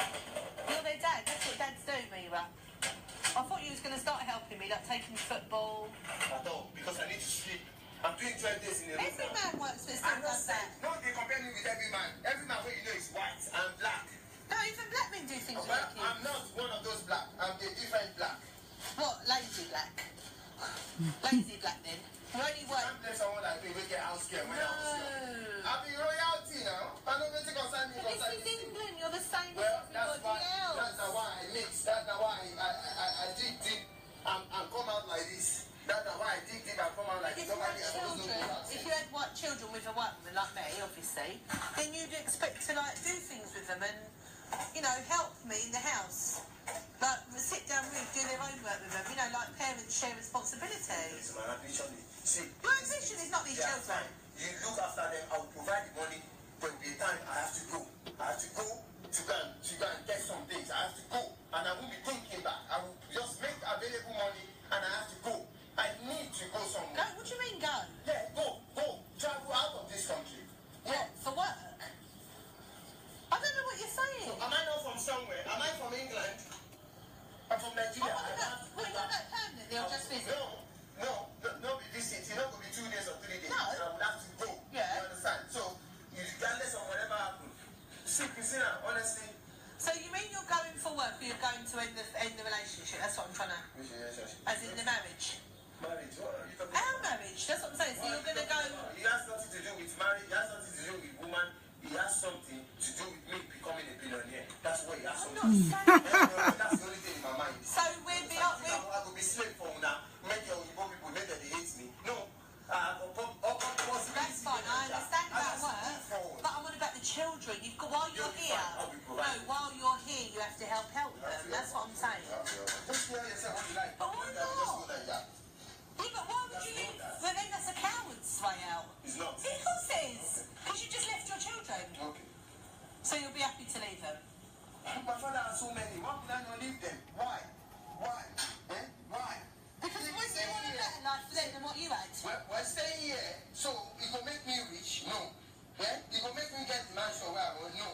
You're their dad. That's what dads do, Mira. I thought you was going to start helping me, like taking football. I don't, because I need to sleep. I'm doing 12 days in a row. Every man works for I'm something not like that. saying, no, they compare me with every man. Every man where you know is white and black. No, even black men do things Well, like you. I'm not one of those black. I'm a different black. What? Lazy black? Lazy black then? You only I work... can't blame someone like me who get house care when I was young. No. I'll be royalty now. I don't think it's concern me. But this is England. You're the same Well, as that's everybody else. that's not why I mix. That's not why I dig deep and come out like this. That's not why I dig deep and come out like this. If you had Nobody else knows children, what if you had white children with a white woman like me, obviously, then you'd expect to like do things with them and, you know, help me in the house. Like sit down with, do their homework with them. You know, like parents share responsibility. It's my ambition. See, Your ambition is not these yeah, children. fine. You look after them. I will provide the money. There will be a time I have to go. I have to go to go and get some things. I have to go, and I won't be thinking back. I will just make available money, and I have to go. I need to go No, somewhere. what do you mean go? Yeah, go, travel out of this country. What, for work? I don't know what you're saying. Am I not from somewhere? Am I from England? I'm from Nigeria. Well, you're not permanently or just visit? No, be visit. You know, it could be 2 days or 3 days. No. I would have to go. Yeah. You understand? So, regardless of whatever happens, see, Christina, honestly. So you mean you're going for work or you're going to end the relationship? That's what I'm trying to... As in the marriage? Marriage, what are you talking Our about? marriage, that's what I'm saying. So you're going to go... It has nothing to do with marriage. It has nothing to do with woman. It has something to do with me becoming a billionaire. That's what it has I'm something not to do. saying... That's the only thing in my mind. So we're beyond... I could be slave for now. Make your Igbo people make that they hate me. No. That's fine, I understand about work, but I'm on about the children. You've got, while you're here, no, while you're here, you have to help them. That's what I'm saying. But why not? Yeah, but why would you leave? Well, then that's a coward's way out. It's not. Of course it is. Because you just left your children. Okay. So you'll be happy to leave them. My father has so many. Why would I not leave them? Why? Why? Because when you want a better life for them than what you had. We're staying here, so it will make me rich? No. Yeah? It will make me get the mansion where I want? No.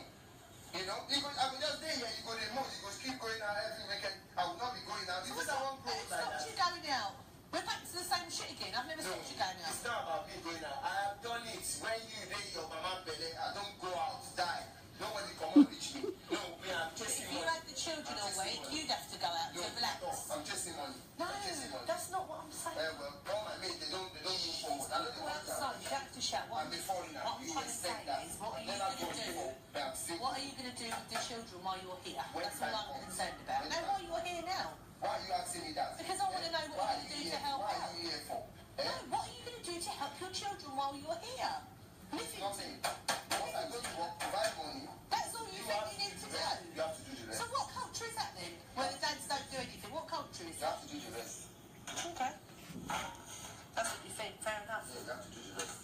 You know? I will just stay here, you go the most, you go keep going out every weekend. I will not be going out. So This is what's I won't grow who like stopped that. you going out? We're back to the same shit again. I've never stopped you going out. It's not about me going out. I have done it. When you lay your mama belly, I don't go out, die. Nobody come and reach me. No, me, I'm chasing If you money. had the children all week, you'd have to go out No, to relax. no, I'm chasing money. No, I'm chasing money. that's not what I'm saying. Well, all my mates, they don't move forward. I don't Go want outside, you have to shout. I'm a foreigner. What I'm You trying to say expect that. is, what are you Never going to go do? before, but I'm still. What are you going to do with the children while you're here? When That's all time I'm comes. concerned about. When No, time- why you're here now? Why are you asking me that? Because I want to know what Why you're going to do here? to help Why out. are you here for? No, what are you going to do to help your children while you're here? Listen, Nothing. Once I go to work, provide money, that's all you think you need to do. you have to do the So rest. what culture is that then? Where the dads don't do anything. What culture is You that? have to do the rest. Okay. That's what you think. Fair enough. Yeah, you have to do the rest.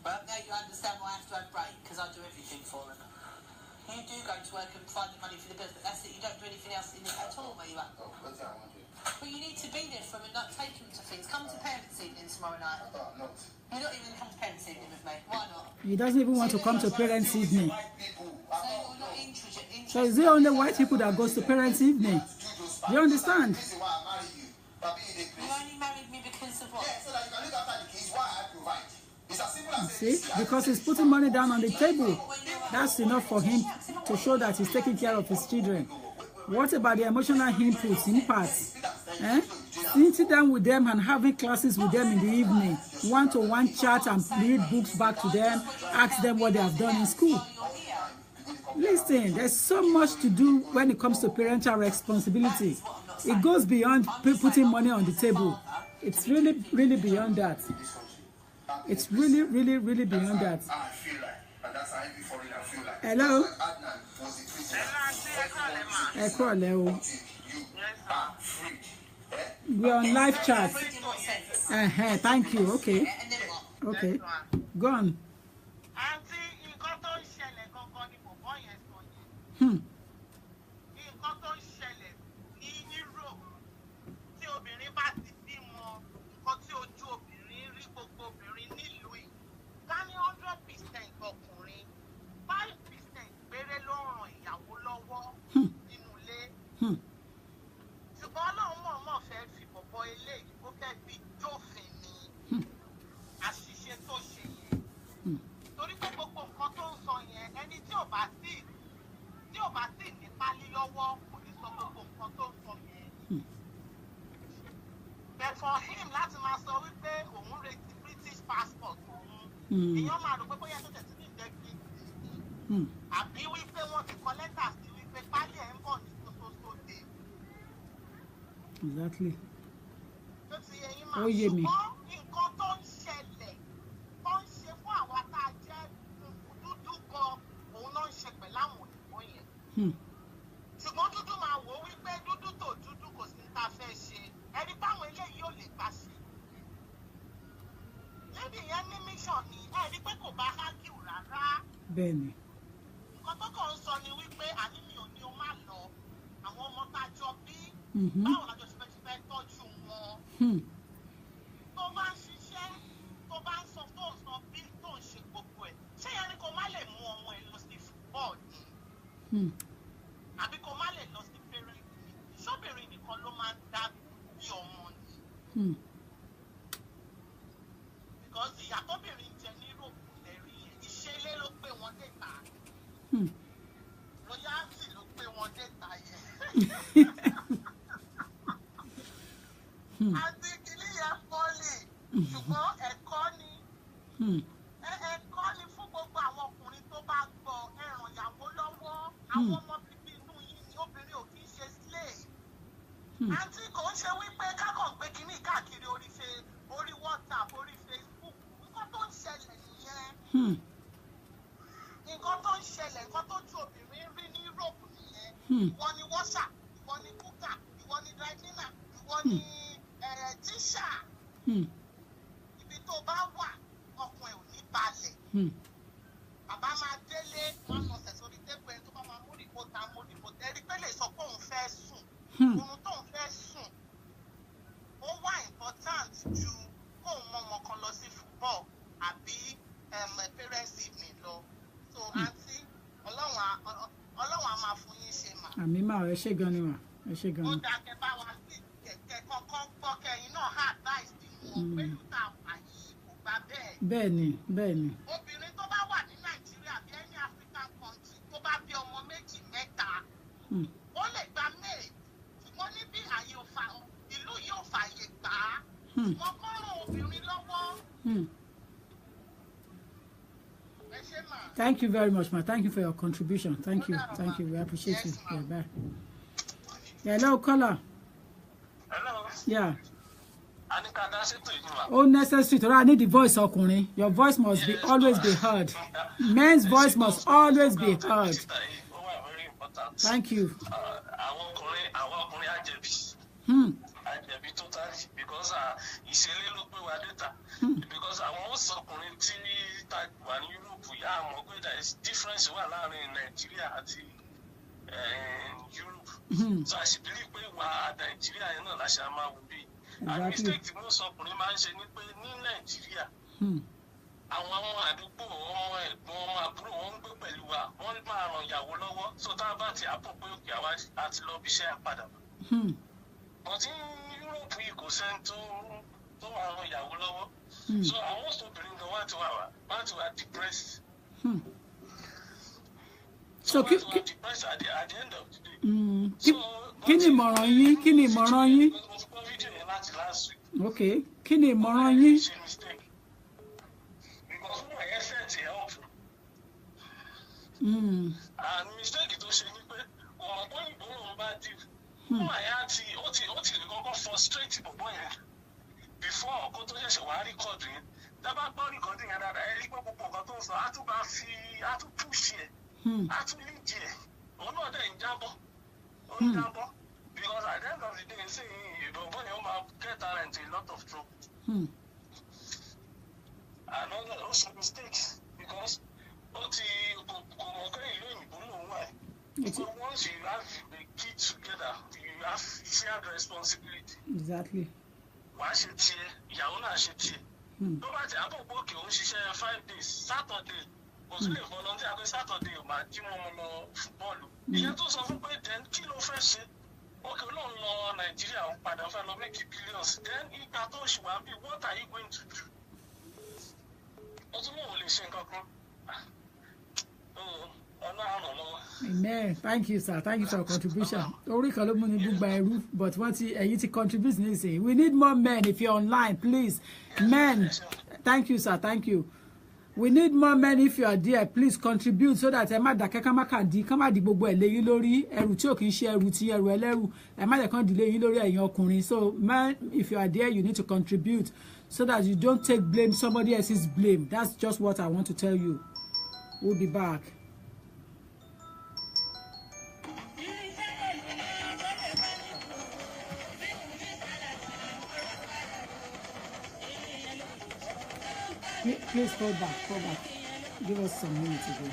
Well, now you understand why I have to have break, because I do everything for them. You do go to work and find the money for the bills, but that's it. You don't do anything else in it at all where you are. No, what I want to do. Well, you need to be there for them and not take them to things. Come to parents' evening tomorrow night. I thought I'm not. You're not even come to parents' evening with me. Why not? He doesn't even want to come to parents' evening. White people, So you're not interested. So is it only white people that goes to parents' evening? Do you understand? This is why I married you. But being a You Christian. only married me because of what? Yeah, so that you can look after the kids while I provide. It's as simple as See, because he's putting money down on the table. That's enough for him to show that he's taking care of his children. What about the emotional inputs, impacts? Sitting down with them and having classes with them in the evening, one-to-one chat and read books back to them, ask them what they have done in school. Listen, there's so much to do when it comes to parental responsibility. It goes beyond putting money on the table. It's really, really beyond that. It's really, really, really beyond that. I feel like, and that's how every foreigner feel like. Hello? Adnan was a Christian. Ẹ kúrọ̀lẹ́ o. Until you are free. We're on live chat. In what sense? Thank you. Okay. And then what? Okay. Go on. Àǹtí, nǹkan tó ń ṣẹlẹ̀ gangan ni bọ̀bọ́ yẹn sọ yẹn. Hmm. Nǹkan tó ń ṣẹlẹ̀ ní Europe tí obìnrin bá ti bímọ, nǹkan tí ojú obìnrin rí gbogbo obìnrin nílùú yìí. Ká ní 100% ọkùnrin, 5% péré ló ràn ìyàwó lọ́wọ́ nínú ilé. Hmm. Ṣùgbọ́n Ọlọ́run mọ̀ọ́mọ̀ fẹ́ fi bọ̀bọ́ eléyìí, ó fẹ́ fi jófin ni àṣìṣe tó ṣe yẹn. Torí pé gbogbo nǹkan tó ń sọ yẹn, ẹni tí ò bá sì ní pálí lọ́wọ́ kò ní sọ gbogbo nǹkan tó ń sọ yẹn. But for him láti máa sọ wípé òun retí British passport òun, èèyàn máa rò pé bóyá tó tẹ̀sí ní ìjẹ́bi àbí wípé wọ́n ti kọ lẹ́tà sí wípé pálí ẹ̀ ń bọ̀ ní sososo dé. Exactly. Tó ti yẹ yín Ó máa yé mi. ṣùgbọ́n nǹkan tó ń ṣẹlẹ̀ tó ń ṣe fún àwa tá a jẹ́ dúdú gan òun náà ń ṣe pẹ̀lú àwọn òyìnbó yẹn. Hmm. Ṣùgbọ́n dúdú máa wò ó wípé dúdú tó dúdú kò sí ní ta fẹ́ ṣe ẹni báwọn eléyìí ò lè gbà ṣe. Lédi yẹn ní mission ni ẹni pé kò bá hákìw rárá. Bẹ́ẹ̀ni. Nǹkan tó kàn ń sọ ni wípé àní mi ò ní o má lọ àwọn ọmọ tá a jọ bí Mhm. báwo la jọ ṣe fẹ́ tọ́jú wọn. Hmm. Tó bá ń ṣiṣẹ́ tó bá ń sọ tó ń sọ bí tó ń ṣe gbogbo ẹ̀ ṣé yẹn ni kò má lè mú ọmọ ẹ̀ lọ sí football ni Hmm. àbí kò má lè lọ sí parent ni ṣọ́bìnrin nìkan ló máa ń dá bí ọmọ ni Hmm. because ìyá tóbìnrin jẹ ní Europe lẹ́rí yẹn ìṣẹ̀lẹ̀ ló pé wọ́n déta Hmm. royalty ló pé wọ́n déta yẹn àti kìnìyàn fọ́ọ̀lì ṣùgbọ́n ẹ̀kọ́ ni. Hmm. Ẹ̀kọ́ ni fún gbogbo àwọn ọkùnrin tó bá gbọ́ ẹ̀ràn ìyàwó lọ́wọ́ àwọn ọmọ bíbí inú yìí ni obìnrin ò kì í ṣe slave. Àǹtí kò ń ṣe wípé kákàn gbé kínní káàkiri orí WhatsApp orí Facebook nǹkan tó ń ṣẹlẹ̀ nìyẹn. Hmm. Nǹkan tó ń ṣẹlẹ̀ nǹkan tó ju obìnrin rí ní Europe nìyẹn. Ìwọ ni washer, ìwọ ni cooker, ìwọ ni dry cleaner, ìwọ ni tíṣà. Hmm. Ibi tó bá wà ọkùnrin ò ní balẹ̀. Hmm. Bàbá máa délé wọn lọ sẹ̀ sórí tébù ẹni tó bá máa mú rìpọ́tà ẹni pé lè sọ pé òun fẹ́ sùn. Òun tóun fẹ́ sùn ó wà important ju kóun mọ ọmọ kan lọ sí football àbí parents evening lọ. So àǹtí Ọlọ́run á máa fún yín ṣe mà. Àmì máa ẹ ṣé gan ni mà. Ẹ ṣé gan Ó ni. dáa kẹ́ bá wa sí kẹ̀kẹ́ kọ́kọ́ gbọ́ kẹ́yìn pé lùtà wà yìí kò gbà bẹ́ẹ̀. bẹ́ẹ̀ni. Obìnrin tó bá wà ní Nàìjíríà bí any African country tó bá bí ọmọ méjì mẹ́ta ó lè gba maid ṣùgbọ́n níbi àyè òfà ìlú yìí ò fààyè gbà á wọ́n kọ́ ràn obìnrin lọ́wọ́. Ẹ ṣé mà. Thank you very much, ma. Thank you for your contribution. Thank you. We appreciate you. Yeah, bye. Hello, caller. Hello. Yeah. Anika Dasito Ijuma. Oh, necessary. I need the voice, Okunrin. Your voice must be always be heard. Men's voice must always be heard. Very important. Thank you. Àwọn ọkùnrin àjẹbí. Àjẹbí totally because ìṣẹ̀lẹ̀ ló pé wa data. Because àwọn ọkùnrin tí wà ní Europe yà á mọ̀ pé there is difference wà láàrin Nigeria àti Europe. So I should believe pé wà Nigeria yẹn náà láṣà máa wù bí. And mistake tí most ọkùnrin máa ń ṣe ni pé ní Nàìjíríà àwọn ọmọ àdúgbò ọmọ ẹ̀gbọ́n ọmọ àbúrò wọn ń gbé pẹ̀lú wa wọ́n máa ràn ìyàwó lọ́wọ́ so tá a bá ti àpò pé òkè àwa àti lọ bí iṣẹ́ àpadà. But ní Europe yìí kò sẹ́ni tó máa ràn ìyàwó lọ́wọ́ so àwọn obìnrin gan wá ti wà depressed. So depressed at the end of the day. Kí ni ìmọ̀ràn yín? Okay, kí ni ìmọ̀ràn yín? Because wọ́n ẹ̀ fẹ́ ti help. And mistake tó ṣe ni pé ọmọ tó yìnbó lòun bá dì. Wọ́n àyà ó ti kọ́kọ́ frustrate bọ̀bọ̀ yẹn. Before ọkọ tó ṣẹ̀ṣẹ̀ wá record yẹn. Dábàá gbọ́ record yẹn dáadáa ẹ rí pé gbogbo nǹkan tó ń sọ á tún push ẹ̀. Á tún lead ẹ̀. Òun náà dẹ̀ ń jábọ̀. Because at the end of the day, say bọ̀bọ̀ yẹn ó máa get her into a lot of trouble. And also mistakes because ó ti kò mọ̀ pé ìlú òyìnbó lòun wà. So once you have the kids together, you have shared responsibility. Exactly. Wàá ṣe tiẹ̀, ìyàwó náà ṣe tiẹ̀. Tó bá ti àbọ̀pọ̀ òkè òun ṣiṣẹ́ 5 days, Saturday, kò tún lè volunteer pé Saturday ò máa jí wọn lọ fúbọ́ọ̀lù. Ìyẹn tó sọ fún pé then kí ló fẹ́ ṣe? Òkè olóhùn lọ Nàìjíríà ń padà fẹ́ lọ make billions. Then ìgbà tó ṣì wá bí what are you going to do? Ó tún lóun lè ṣe nǹkan kan. Amen. Thank you, sir. Thank you for your contribution. Orí kan ló mú ní gbogbo ẹrú, but ẹ̀yin ti contribute nísìnyí. We need more men if you're online, please. Men. Thank you, sir. Thank you. We need more men if you are there. Please contribute so that ẹ má dákẹ́ ká má di gbogbo ẹ̀ léyìn lórí ẹrù tí ò kì í ṣe ẹrù tí ẹrù ẹlẹ́rù. Ẹ má jẹ́ kán di léyìn lórí ẹ̀yin ọkùnrin. So, men, if you are there, you need to contribute so that you don't take blame, somebody else's blame. That's just what I want to tell you. We'll be back. Please fall back. Give us some minutes ago.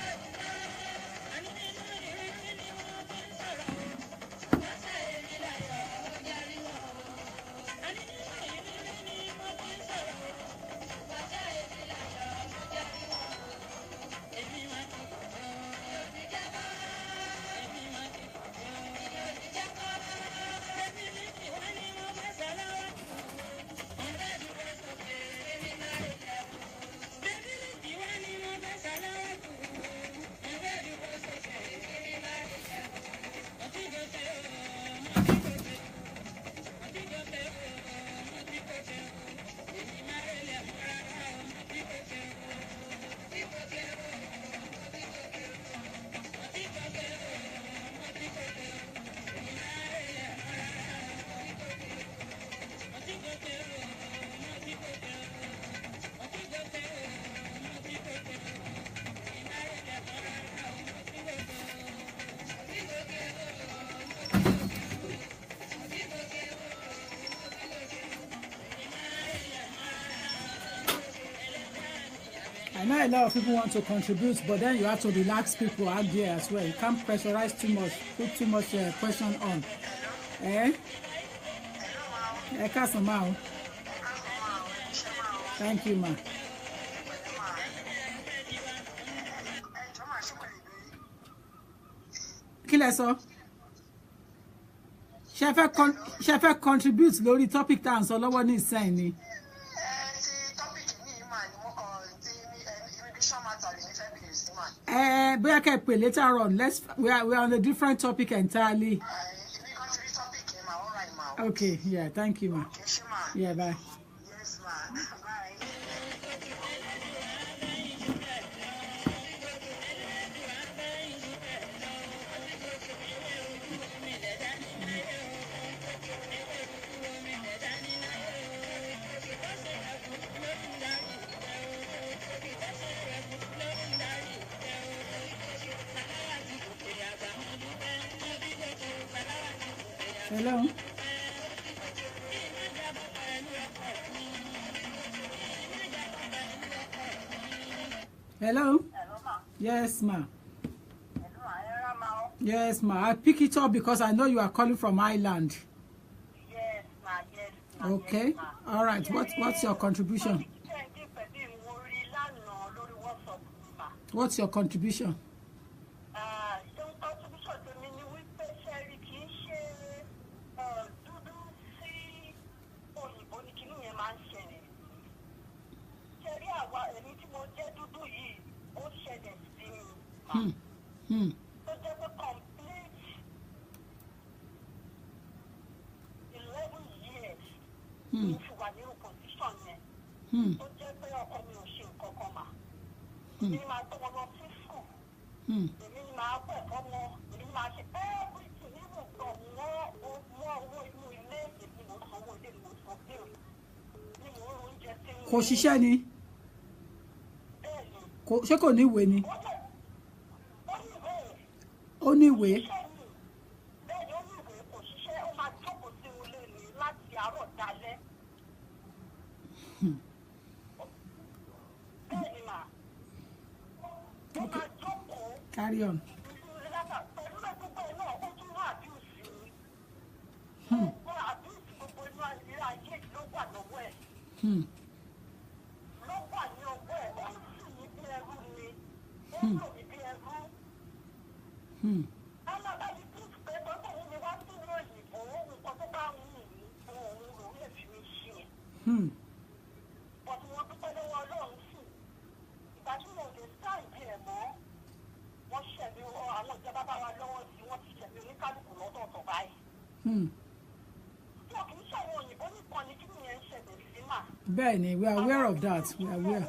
I know a lot of people want to contribute, but then you have to relax people out there as well. You can't pressurize too much, put too much question on. Káàsán ma o. Thank you, ma. Kí lẹ sọ? Ṣé fẹ́ contribute lórí topic tá à ń sọ lọ́wọ́ ní ìsẹ́yìn ni? Bóyá kẹ́ pè later on. We are on a different topic entirely. Okay, yeah, thank you, ma. Yeah, bye. Yes, ma. Bye. Hello. Hello. Hello, ma. Yes, ma. Hello, ma. Yes, ma. I pick it up because I know you are calling from Ireland. Yes, ma. Yes, ma. Okay. Yes, ma. All right. What's your contribution? What's your contribution? Kò ṣiṣẹ́ ni? Ṣé kò ní ìwé ni? Ó ní ìwé. Okay. Carry on. Bẹ́ẹ̀ni, we are aware of that. We are aware.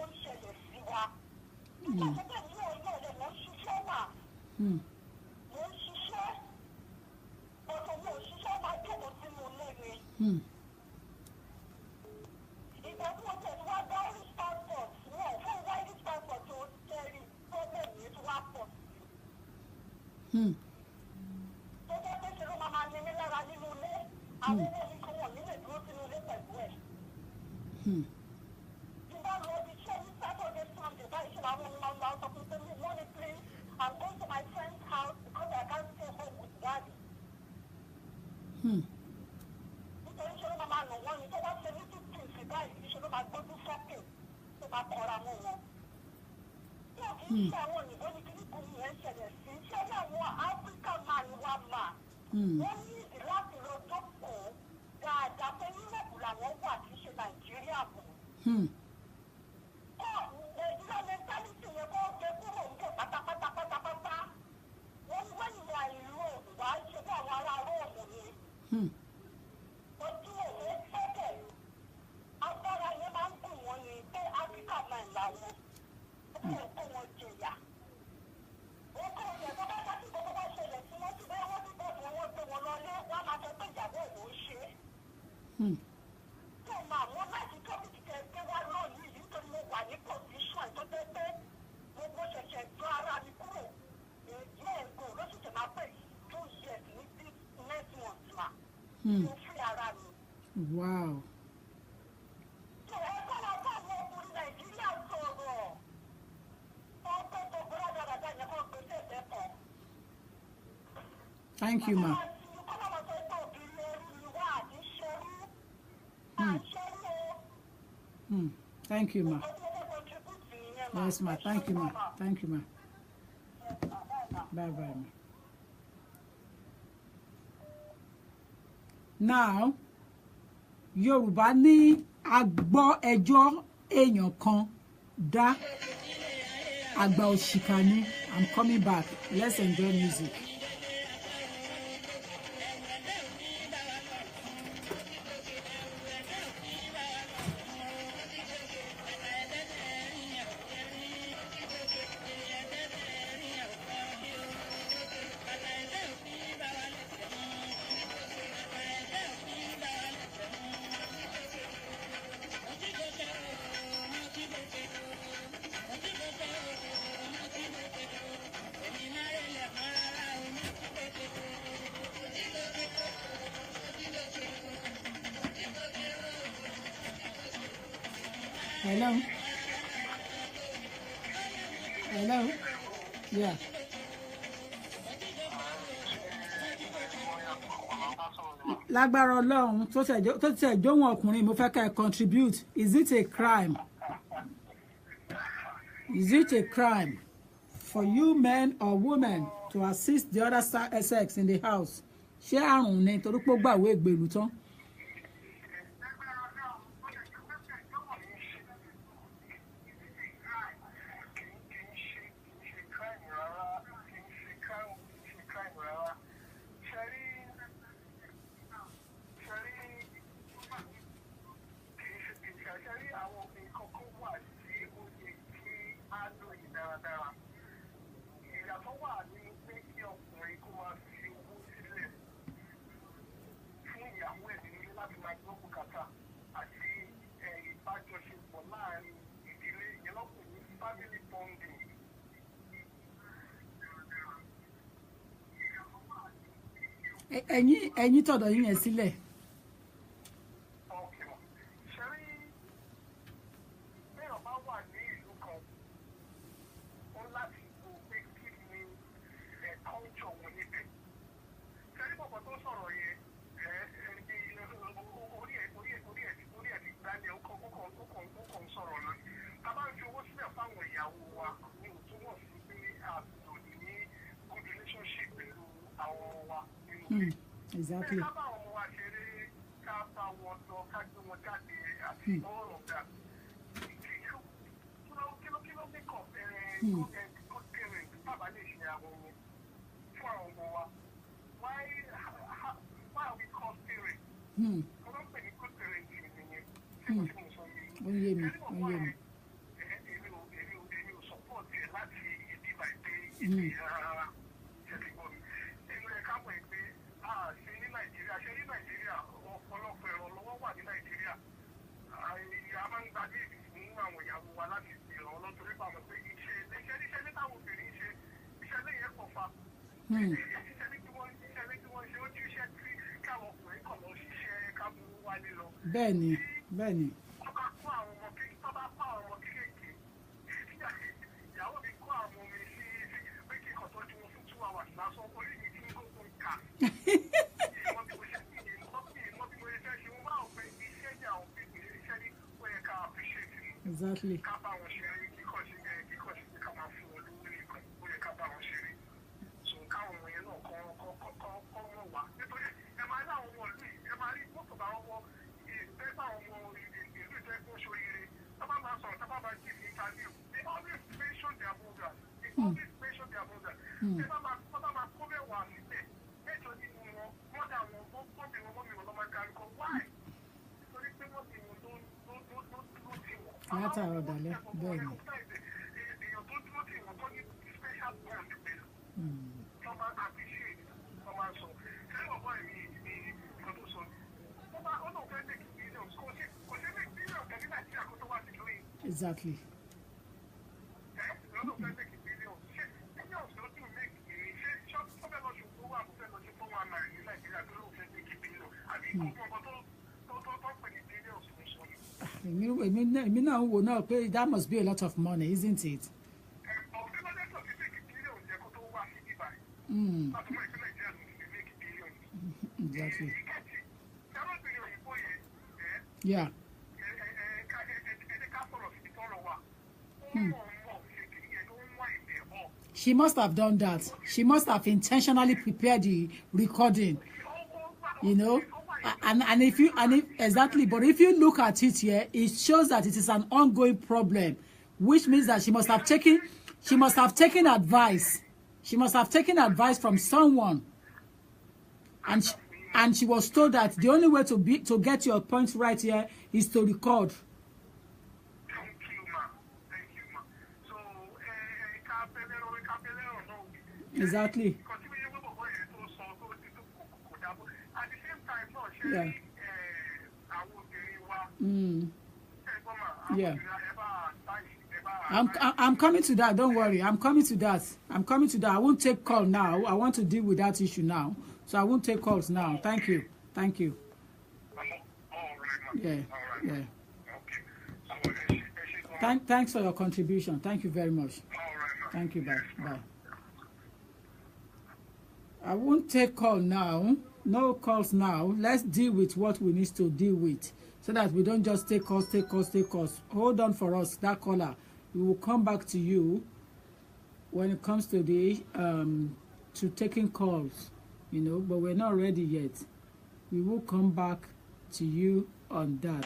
Wow. Thank you, ma. Thank you, ma. Yes, ma. Thank you, ma. Thank you, ma. Bye, bye, ma. Now, Yorùbá ní a gbọ́ ẹjọ́ èèyàn kan dá Àgbà òṣìkà ni. I'm coming back. Let's enjoy music. Hello? Hello? Yeah. Lágbára Ọlọ́run tó tẹ̀ jóhun ọkùnrin mo fẹ́ ká ẹ contribute. Is it a crime? Is it a crime for you men or women to assist the other sex in the house? Ṣé àrùn ni torí pé ó gbàwé ìgbèlú tán? Ẹ̀yin tọ̀dọ̀ yín yẹn sílẹ̀. Exactly. Bẹ́ẹ̀ni, bẹ́ẹ̀ni. Exactly. Látàrọ̀ dalẹ́ bẹ́ẹ̀ ni. Exactly. Èmi náà wò náà pé that must be a lot of money, isn't it? Exactly. Yeah. She must have done that. She must have intentionally prepared the recording, you know. And if exactly, but if you look at it here, it shows that it is an ongoing problem, which means that she must have taken she must have taken advice. She must have taken advice from someone. And she was told that the only way to get your points right here is to record. Thank you, ma. Thank you, ma. So, Exactly. At the same time, no, Yeah. Yeah. I'm coming to that. Don't worry. I'm coming to that. I won't take call now. I want to deal with that issue now. So I won't take calls now. Thank you. Yeah. Yeah. Thanks for your contribution. Thank you very much. Thank you. Bye. I won't take call now. No calls now. Let's deal with what we need to deal with, so that we don't just take calls. Hold on for us, that caller. We will come back to you when it comes to the to taking calls, but we're not ready yet. We will come back to you on that.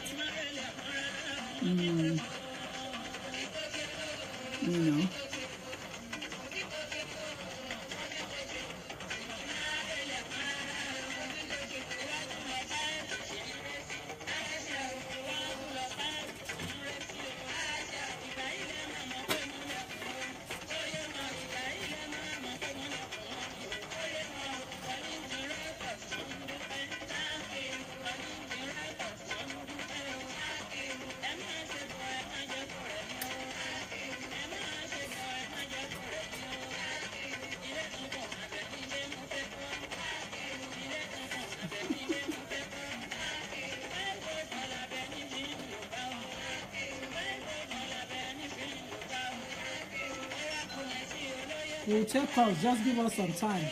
We'll take calls. Just give us some time.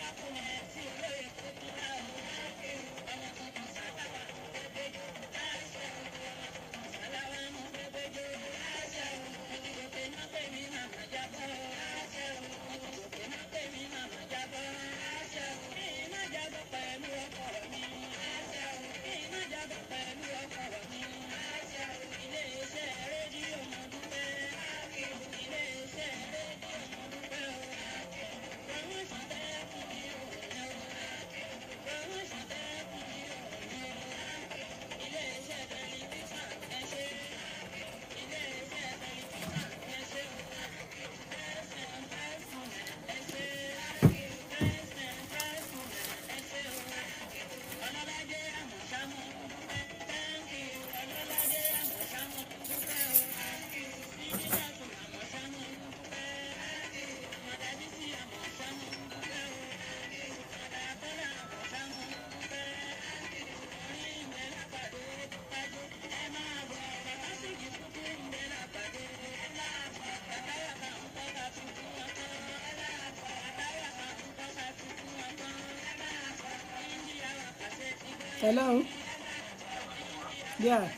Hello? Yeah.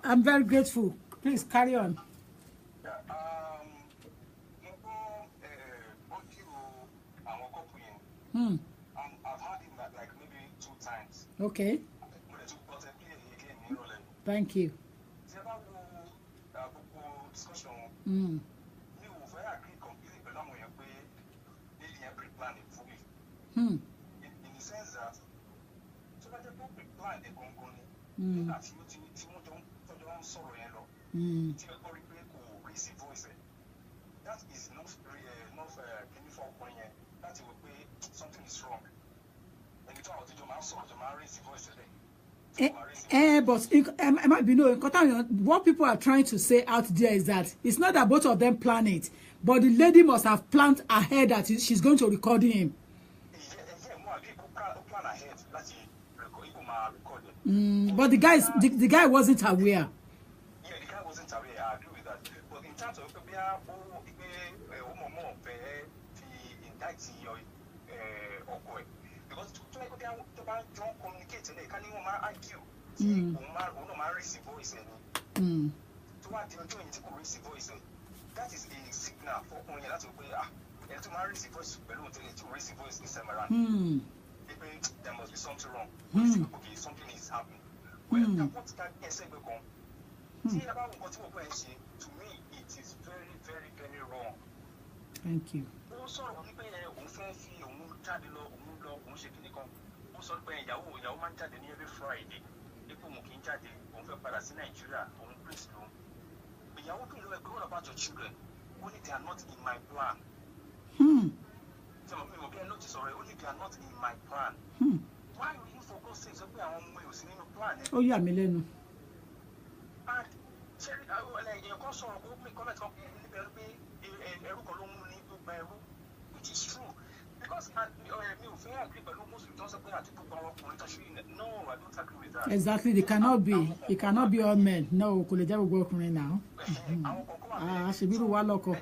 I'm very grateful. Please carry on. I've had him like maybe 2 times. Okay. Thank you. In the sense that so that people pre-plan the company, that you don't sorrow raise voice. That is not for that will be something is wrong. And you talk to my son, to raise voice. But what people are trying to say out there is that it's not that both of them plan it, but the lady must have planned ahead that she's going to record him. But the guy wasn't aware. Yeah, the guy wasn't aware. I agree with that. But in terms of because to communicate and they can't even IQ. That is a signal for only that to marry the voice to raise the voice this time around. There must be something wrong. Okay, something is happening. Well, what can I say? tí ẹ bá wọ nǹkan tí mo bọ́ ẹ ṣe, to me it is very very very wrong. Thank you. Ó sọ̀rọ̀ wípé òun fẹ́ fi òun jáde lọ òun ṣe kíní kan. Ó sọ pé ìyàwó máa ń jáde ní every Friday. Ipò òun kì í jáde, òun fẹ́ padà sí Nàìjíríà, òun praise lòun. Ìyàwó bí ló wẹ̀ pé what about your children? Only they are not in my plan. Ṣé mo bí ẹ notice ọ̀rọ̀ ẹ̀? Only they are not in my plan. Why will you for God's sake sọ pé àwọn ọmọ ẹ̀ ò sí nínú plan ẹ̀? Ó yà mí lẹ́nu. And ṣé èèyàn kan sọ̀rọ̀ kó pé comment kan níbẹ̀ pé ẹrú kan ló mú ní gbogbo ẹrú, which is true. Because mi ò fẹ́ agree pẹ̀lú Muslim tó ń sọ pé àti gbogbo àwọn ọkùnrin tó ṣe no, I don't agree with that. Exactly, they cannot be. It cannot be all men. No, kò lè jẹ́ gbogbo ọkùnrin náà. Ṣèbí ló wá lọ́kọ.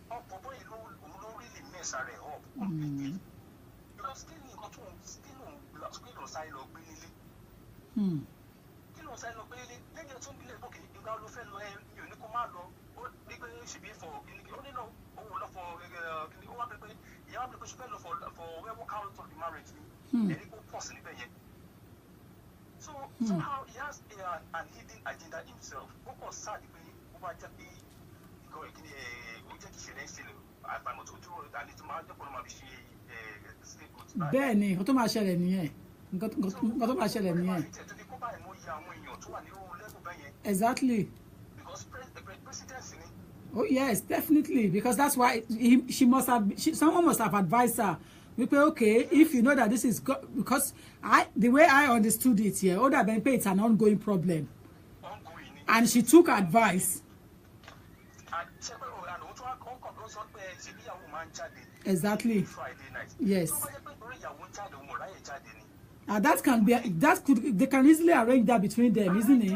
Ọ̀pọ̀ yìí ló really mess ara ẹ̀ up completely. Because kí ni nǹkan tó ń lọ sáré lọ gbé nílé? Kí ló ń sáré lọ gbé nílé? Lẹ́yìn tó ń bilẹ̀ bókè ìgbà ló fẹ́ lọ mi ò ní kó má lọ. Ó ní pé ṣèbí fọ kíní ó ní náà òun lọ fọ kíní ó wá pé ìyá wa pé ṣe fẹ́ lọ fọ work out of the marriage ni ẹni kó pọ̀ sí níbẹ̀ yẹn. So somehow he has an hidden agenda himself. Ó kàn sáàdì pé ó bá jẹ́ pé nǹkan ìkíni ó jẹ́ kí ìṣẹ̀lẹ̀ ń ṣẹlẹ̀ àgbàmọ̀ tó dúró àlè tó máa dẹ́kun máa fi ṣe scapegoat. Bẹ́ẹ̀ ni nǹkan tó máa ṣẹlẹ̀ nìyẹn. Nǹkan tó máa ṣẹlẹ̀ nìyẹn. Exactly. Because presidency ni. Oh yes, definitely, because that's why someone must have advised her. We pay okay if you know that this is because the way I understood it here, Oda Benpe, it's an ongoing problem, and she took advice. Exactly. Yes. That can be they can easily arrange that between them, isn't it?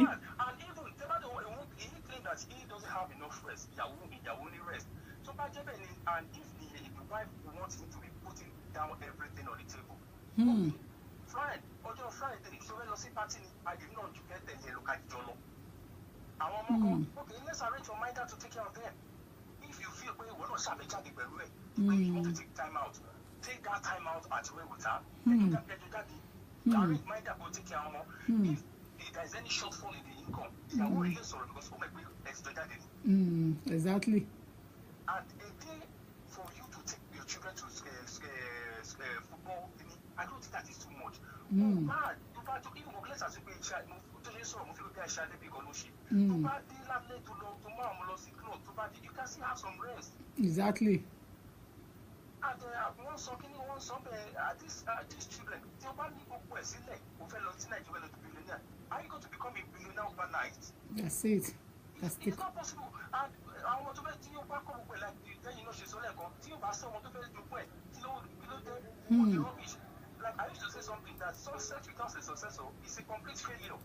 And if the wife wants him to be putting down everything on the table, fine. Ọjọ́ Friday, ìṣòro lọ sí party ni I did not get the yellow card jọlọ. Àwọn ọmọ kan, okay, let's arrange your mind to take care of them. If you feel pé ìwọ náà ṣàbẹ̀jáde pẹ̀lú ẹ̀, pé you want to take time out, take that time out at where with her. Arrange mind that will take care of them. If there is any shortfall in the income, ìyàwó ilé sọ̀rọ̀ because ó mọ̀ pé extra jáde. Exactly. And a day for you to take your children to football, I don't think that is too much. Even let's assume you can still have some rest. Exactly. And these children, are you going to become a billionaire overnight? That's it. That's it's not possible. And I want to bet you back up like then you know she's only going to buy someone to do point. Rubbish. Like I used to say something that success without a successor is a complete failure.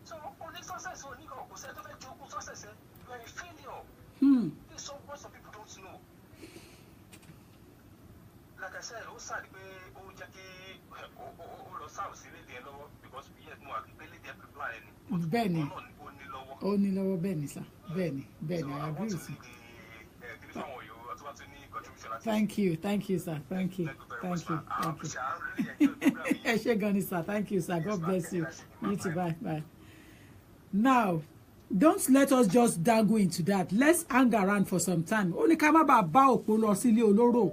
So only success only go say to make joke success you are a failure. This is what some people don't know. Like I said, ó sáré pé ó jẹ́ kí ó lọ sáà sí lédè ẹ lọ́wọ́ because we had more ability to plan any. Bẹ́ẹ̀ni. Ó ní lọ́wọ́ bẹ́ẹ̀ni sir. Bẹ́ẹ̀ni. I agree with you. Thank you, sir. Thank you. Ẹ ṣé gan ni sir. Thank you, sir. God bless you. You too. Bye. Now, don't let us just dangle into that. Let's hang around for some time. Ó ní ká má bàa bá òpó lọ sílé olóró.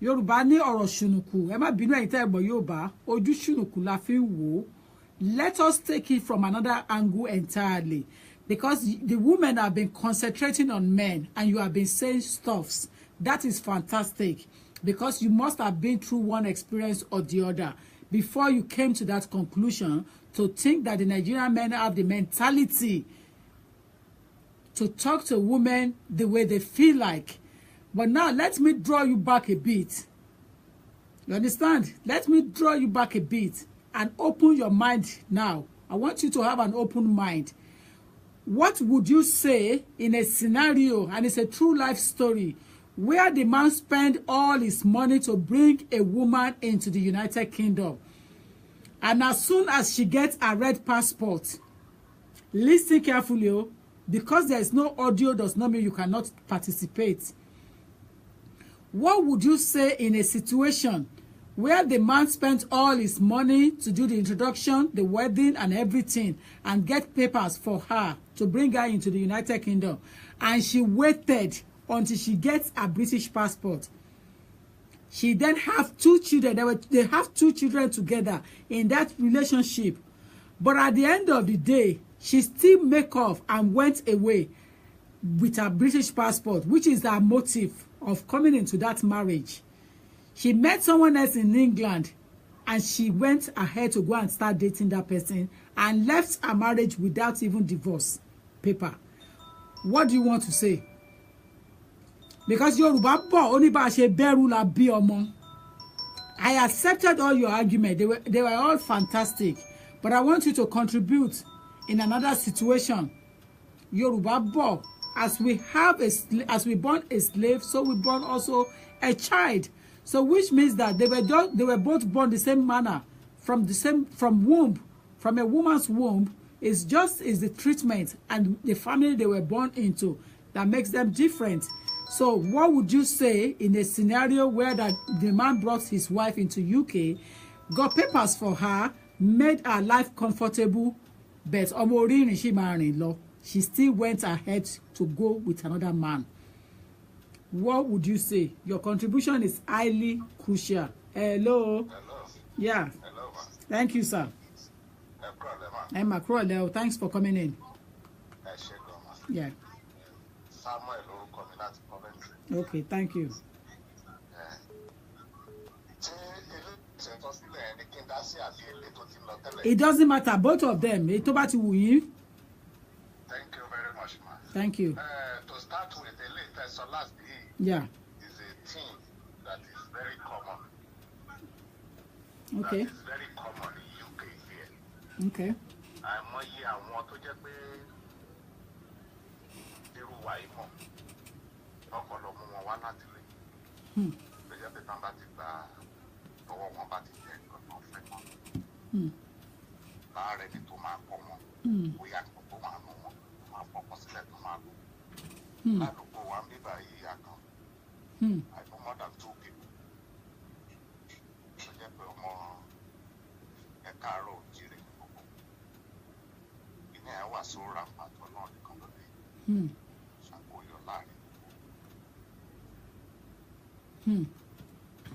Yorùbá ní ọ̀rọ̀ ṣùnùkù. Ẹ má bínú ẹ̀yin tẹ́ ẹ gbọ́ Yorùbá. Ojú ṣùnùkù la fi ń wò. Let us take it from another angle entirely. Because the women have been concentrating on men and you have been saying stuffs. That is fantastic. Because you must have been through one experience or the other before you came to that conclusion to think that the Nigerian men have the mentality to talk to women the way they feel like. But now let me draw you back a bit. You understand? Let me draw you back a bit and open your mind now. I want you to have an open mind. What would you say in a scenario, and it's a true life story, where the man spent all his money to bring a woman into the United Kingdom, and as soon as she gets a red passport, listen carefully, because there is no audio does not mean you cannot participate. What would you say in a situation where the man spent all his money to do the introduction, the wedding, and everything, and get papers for her to bring her into the United Kingdom. And she waited until she gets a British passport. She then have 2 children. They have 2 children together in that relationship. But at the end of the day, she still make off and went away with her British passport, which is her motive of coming into that marriage. She met someone else in England, and she went ahead to go and start dating that person and left her marriage without even divorce paper. What do you want to say? Because Yorùbá bọ̀ ó ní bá ṣe bẹ̀rù la bí ọmọ. I accepted all your arguments. They were all fantastic. But I want you to contribute in another situation. Yorùbá bọ̀, as we born a slave, so we born also a child. So which means that they were both born the same manner, from womb, from a woman's womb. It's the treatment and the family they were born into that makes them different. So what would you say in a scenario where the man brought his wife into UK, got papers for her, made her life comfortable, but she still went ahead to go with another man? What would you say? Your contribution is highly crucial. Hello. Hello. Yeah. Hello, ma. Thank you, sir. No problem, ma. Thanks for coming in. Ẹ ṣé gan, ma. Yeah. Samuel lórúkọ mi láti Coventry. Okay, thank you. Ṣé ilé ìṣẹ̀tọ́ sílẹ̀ ẹni kí n dá sí àbí ilé tó ti lọ tẹ́lẹ̀? It doesn't matter, both of them. Èyí tó bá ti wù yín. Thank you very much, ma. Thank you. To start with, the late last Yeah. is a thing that is very common. Okay. That is very common in UK here. Okay. Àìmọye àwọn tó jẹ́ pé irú wa yìí mọ̀ ọkọ̀ lọ mú wọn wá láti lè. Tó jẹ́ pé tán bá ti gba ọwọ́ wọn bá ti jẹ́ nǹkan tó fẹ́ mọ́. Láàárẹ̀ ni tó máa pọ̀ wọn. Bóyá nǹkan tó máa nù wọn tó máa pọ̀pọ̀ sílẹ̀ tó máa lò. Ládùúgbò wa ń bíbà yìí àkàn. I know more than 2 people. Tó jẹ́ pé ọmọ ẹ̀ka àárọ̀ òjìrè gbogbo. Ìní ẹ̀ wà sí rampant náà nìkan lóde. Ṣàkóyọ láàrin.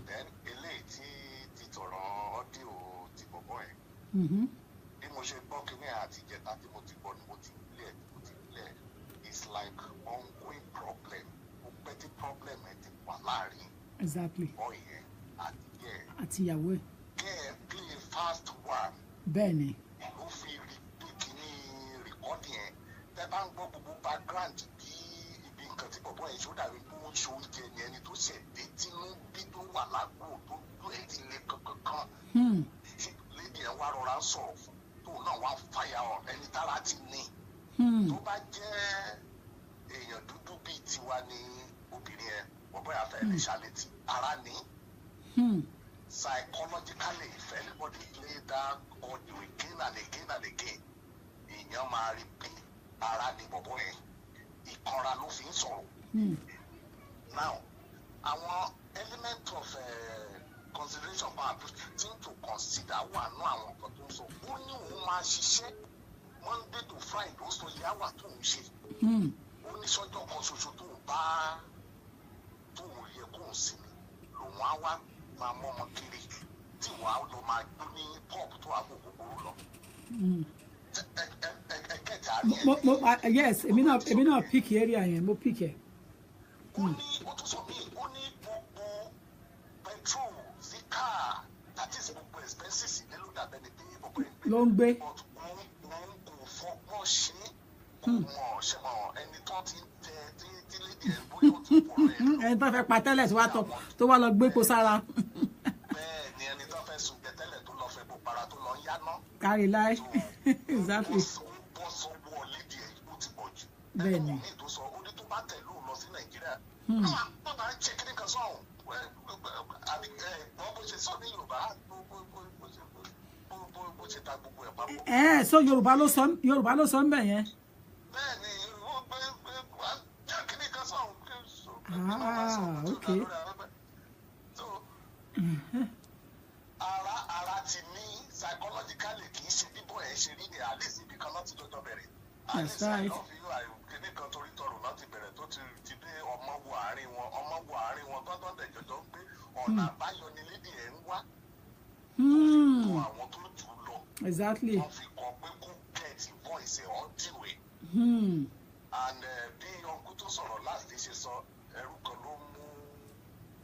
Then eléyìí tí títọ̀rọ̀ ọ́díò ti bọ̀bọ̀ ẹ̀. Bí mo ṣe gbọ́ kí ní àtijẹ́ta tí mo ti gbọ́ ni mo ti clear. It's like ongoing problem. Ó pẹ́ tí problem ẹ̀ ti wà láàrin. Exactly. Boy yẹn Àti ìyàwó ẹ̀. Kẹ́ play fast one. Bẹ́ẹ̀ni. Ló fi kíní recording yẹn. Tẹ́ bá ń gbọ́ gbogbo background bí ibi nǹkan tí bọ̀bọ̀ yẹn ṣó dàbí pé ó ń ṣe oúnjẹ ni ẹni tó ṣẹ̀ dé tínú bí tó wà lágbo tó ẹ̀ ti lé kankan. Lédi ẹ̀ wá rọra ń sọ̀rọ̀ fún tóun náà wá fàyà ọ̀ ẹni tára ti ní. Tó bá jẹ́ èèyàn dúdú bíi tiwa ni obìnrin ẹ̀ bọ̀bọ̀ yà fẹ́ lè ṣàlétí ara ní. Psychologically, if anybody play that audio again and again and again, èèyàn máa rí pé ara ni bọ̀bọ̀ ẹ̀ ìkanra ló fi ń sọ̀rọ̀. Now, àwọn element of consideration for thing to consider wà nú àwọn nǹkan tó ń sọ. Ó ní òun máa ṣiṣẹ́ Monday to Friday ó sọ ìyá wà tó ń ṣe. Ó ní sọ́jọ́ kan ṣoṣo tó yẹ kó ń sinmi lòun á wá máa mọ́ ọmọ kiri tí wàá lọ máa gbó ní pop tó àbò kòkòrò lọ. Yes, èmi náà pick area yẹn, mo pick ẹ̀. Ó ní ó tún sọ mí, ó ní gbogbo petrol sí car that is gbogbo expenses nílò dàbẹ́ ni pé gbogbo ẹ̀ ló ń gbé. Wọ́n kò fọgbọ́n ṣe kò mọ̀ ṣe mọ̀ ẹni tó ti ń tẹ tí lédi ẹ̀ bóyá ó ti pọ̀ rẹ̀. Ẹni tó fẹ́ pa tẹ́lẹ̀ tó wá lọ gbé epo sára. Bẹ́ẹ̀ ni ẹni tó fẹ́ sùn jẹ tẹ́lẹ̀ tó lọ fẹ́ bò para tó lọ ń yáná. Kárí láì. Exactly. Bọ́ sọ́wọ́ lédi ẹ̀ ó ti pọ̀ jù. Bẹ́ẹ̀ ni. Ẹni tó sọ ó ní tó bá tẹ̀lé òun lọ sí Nàìjíríà. Wọ́n máa ń ṣe kíní kan sọ̀hún. Bó ṣe sọ ní Yorùbá bó ṣe ta gbogbo ẹ̀ papọ̀. So Yorùbá ló sọ ń bẹ̀ yẹn. Bẹ́ẹ̀ ni wọ́n gbé kíní kan sọ̀hún. Okay. ẹ̀ ṣe rí ni at least ibi kan láti dọ́jọ́ bẹ̀rẹ̀. That's right. Kíní kan torí tọrọ láti bẹ̀rẹ̀ tó ti dé ọmọ wo àárín wọn tọ́tọ́ dẹ̀jọ́jọ́ ń gbé ọ̀nà àbáyọ ni lédi ẹ̀ ń wá. Tó àwọn tó jù ú lọ. Exactly. Wọ́n fi kọ pé kó get voice ẹ̀ ọ́ dìwé. And bí ọkùnrin tó sọ̀rọ̀ láti ṣe sọ ẹrú kan ló mú.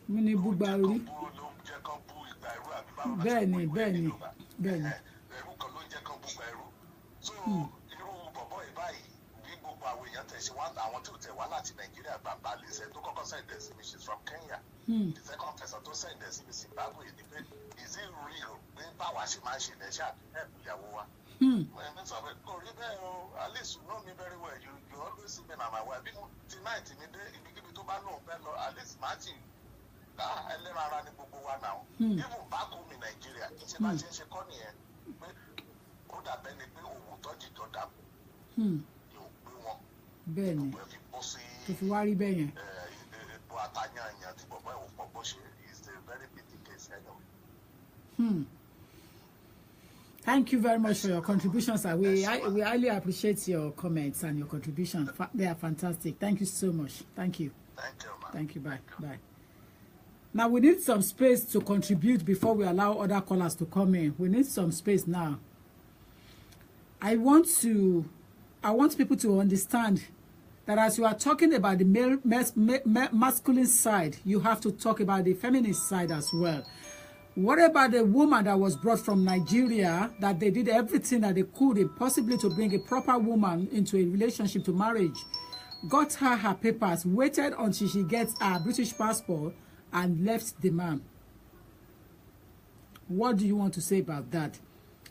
Mú ní búgba orí. Ló jẹ́ kán bú ìgbà ẹrú àbí báwo la ṣe Bẹ́ẹ̀ni, mú ìwé bẹ́ẹ̀ni, Yorùbá. bẹ́ẹ̀ni. Ẹrú kan ló jẹ́ kán bú ìgbà ẹrú. So irú bọ̀bọ̀ ìbáyìí bí gbogbo àwọn èèyàn tẹ̀ ṣe wá àwọn tí ò tẹ̀ wá láti Nàìjíríà gbàgbà lè ṣe tó kọ́kọ́ sẹ̀ǹdẹ̀ sí mi, she's from Kenya. The second person tó sẹ̀ǹdẹ̀ sí mi Zimbabwe ni pé is it real pé báwa ṣe máa ń ṣe lẹ́ṣà ẹ̀bù ìyàwó wa. Ẹ̀mí sọ pé kò rí bẹ́ẹ̀ o, at least you know me very well, you always see me na my wife. Bí mo ti náà ti mi dé ibikíbi tó bá lóun fẹ́ lọ, at least máa ti ẹlẹ́ran ara ní gbogbo wa náà. Even back home in Nigeria, ìṣe bá ṣe ń ṣe kọ́ nìyẹn pé ó dàbẹ́ ni pé òun tọ́jú tó dàbò yóò gbé wọn. Bẹ́ẹ̀ni. Gbogbo ẹ̀ fi bọ́ sí Tó fi wá rí bẹ́ẹ̀ yẹn. epo àtàyànyàn tí bọ̀bọ̀ ẹ̀ ò fọgbọ́ ṣe is a very pity case anyway. Thank you very much for your contributions, sir. We highly appreciate your comments and your contributions. They are fantastic. Thank you so much. Thank you. Thank you, man. Thank you. Bye. Bye. Now we need some space to contribute before we allow other callers to come in. We need some space now. I want people to understand that as you are talking about the masculine side, you have to talk about the feminine side as well. What about the woman that was brought from Nigeria, that they did everything that they could possibly to bring a proper woman into a relationship to marriage, got her papers, waited until she gets her British passport, and left the man? What do you want to say about that?